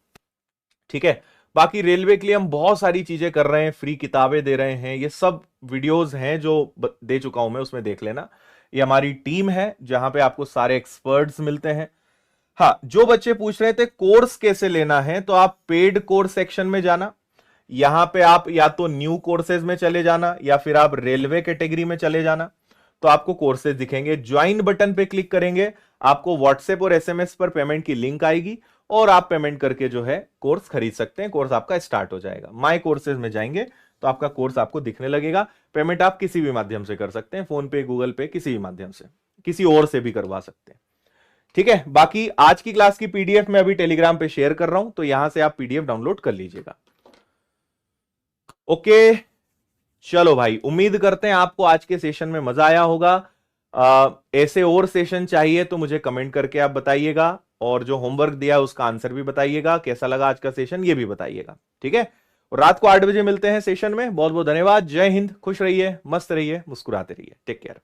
ठीक है। बाकी रेलवे के लिए हम बहुत सारी चीजें कर रहे हैं, फ्री किताबें दे रहे हैं, ये सब वीडियोस हैं जो दे चुका हूं मैं, उसमें देख लेना। ये हमारी टीम है जहां पे आपको सारे एक्सपर्ट्स मिलते हैं। हाँ, जो बच्चे पूछ रहे थे कोर्स कैसे लेना है, तो आप पेड कोर्स सेक्शन में जाना, यहां पे आप या तो न्यू कोर्सेज में चले जाना या फिर आप रेलवे कैटेगरी में चले जाना, तो आपको कोर्सेज दिखेंगे। ज्वाइन बटन पे क्लिक करेंगे, आपको व्हाट्सएप और एसएमएस पर पेमेंट की लिंक आएगी और आप पेमेंट करके जो है कोर्स खरीद सकते हैं, कोर्स आपका स्टार्ट हो जाएगा। माय कोर्सेज में जाएंगे तो आपका कोर्स आपको दिखने लगेगा। पेमेंट आप किसी भी माध्यम से कर सकते हैं, फोन पे, गूगल पे, किसी भी माध्यम से, किसी और से भी करवा सकते हैं। ठीक है, बाकी आज की क्लास की पीडीएफ मैं अभी टेलीग्राम पे शेयर कर रहा हूं, तो यहां से आप पीडीएफ डाउनलोड कर लीजिएगा। ओके, चलो भाई, उम्मीद करते हैं आपको आज के सेशन में मजा आया होगा। ऐसे और सेशन चाहिए तो मुझे कमेंट करके आप बताइएगा, और जो होमवर्क दिया है उसका आंसर भी बताइएगा, कैसा लगा आज का सेशन ये भी बताइएगा। ठीक है, और रात को 8 बजे मिलते हैं सेशन में। बहुत बहुत धन्यवाद। जय हिंद, खुश रहिए, मस्त रहिए, मुस्कुराते रहिए। Take care.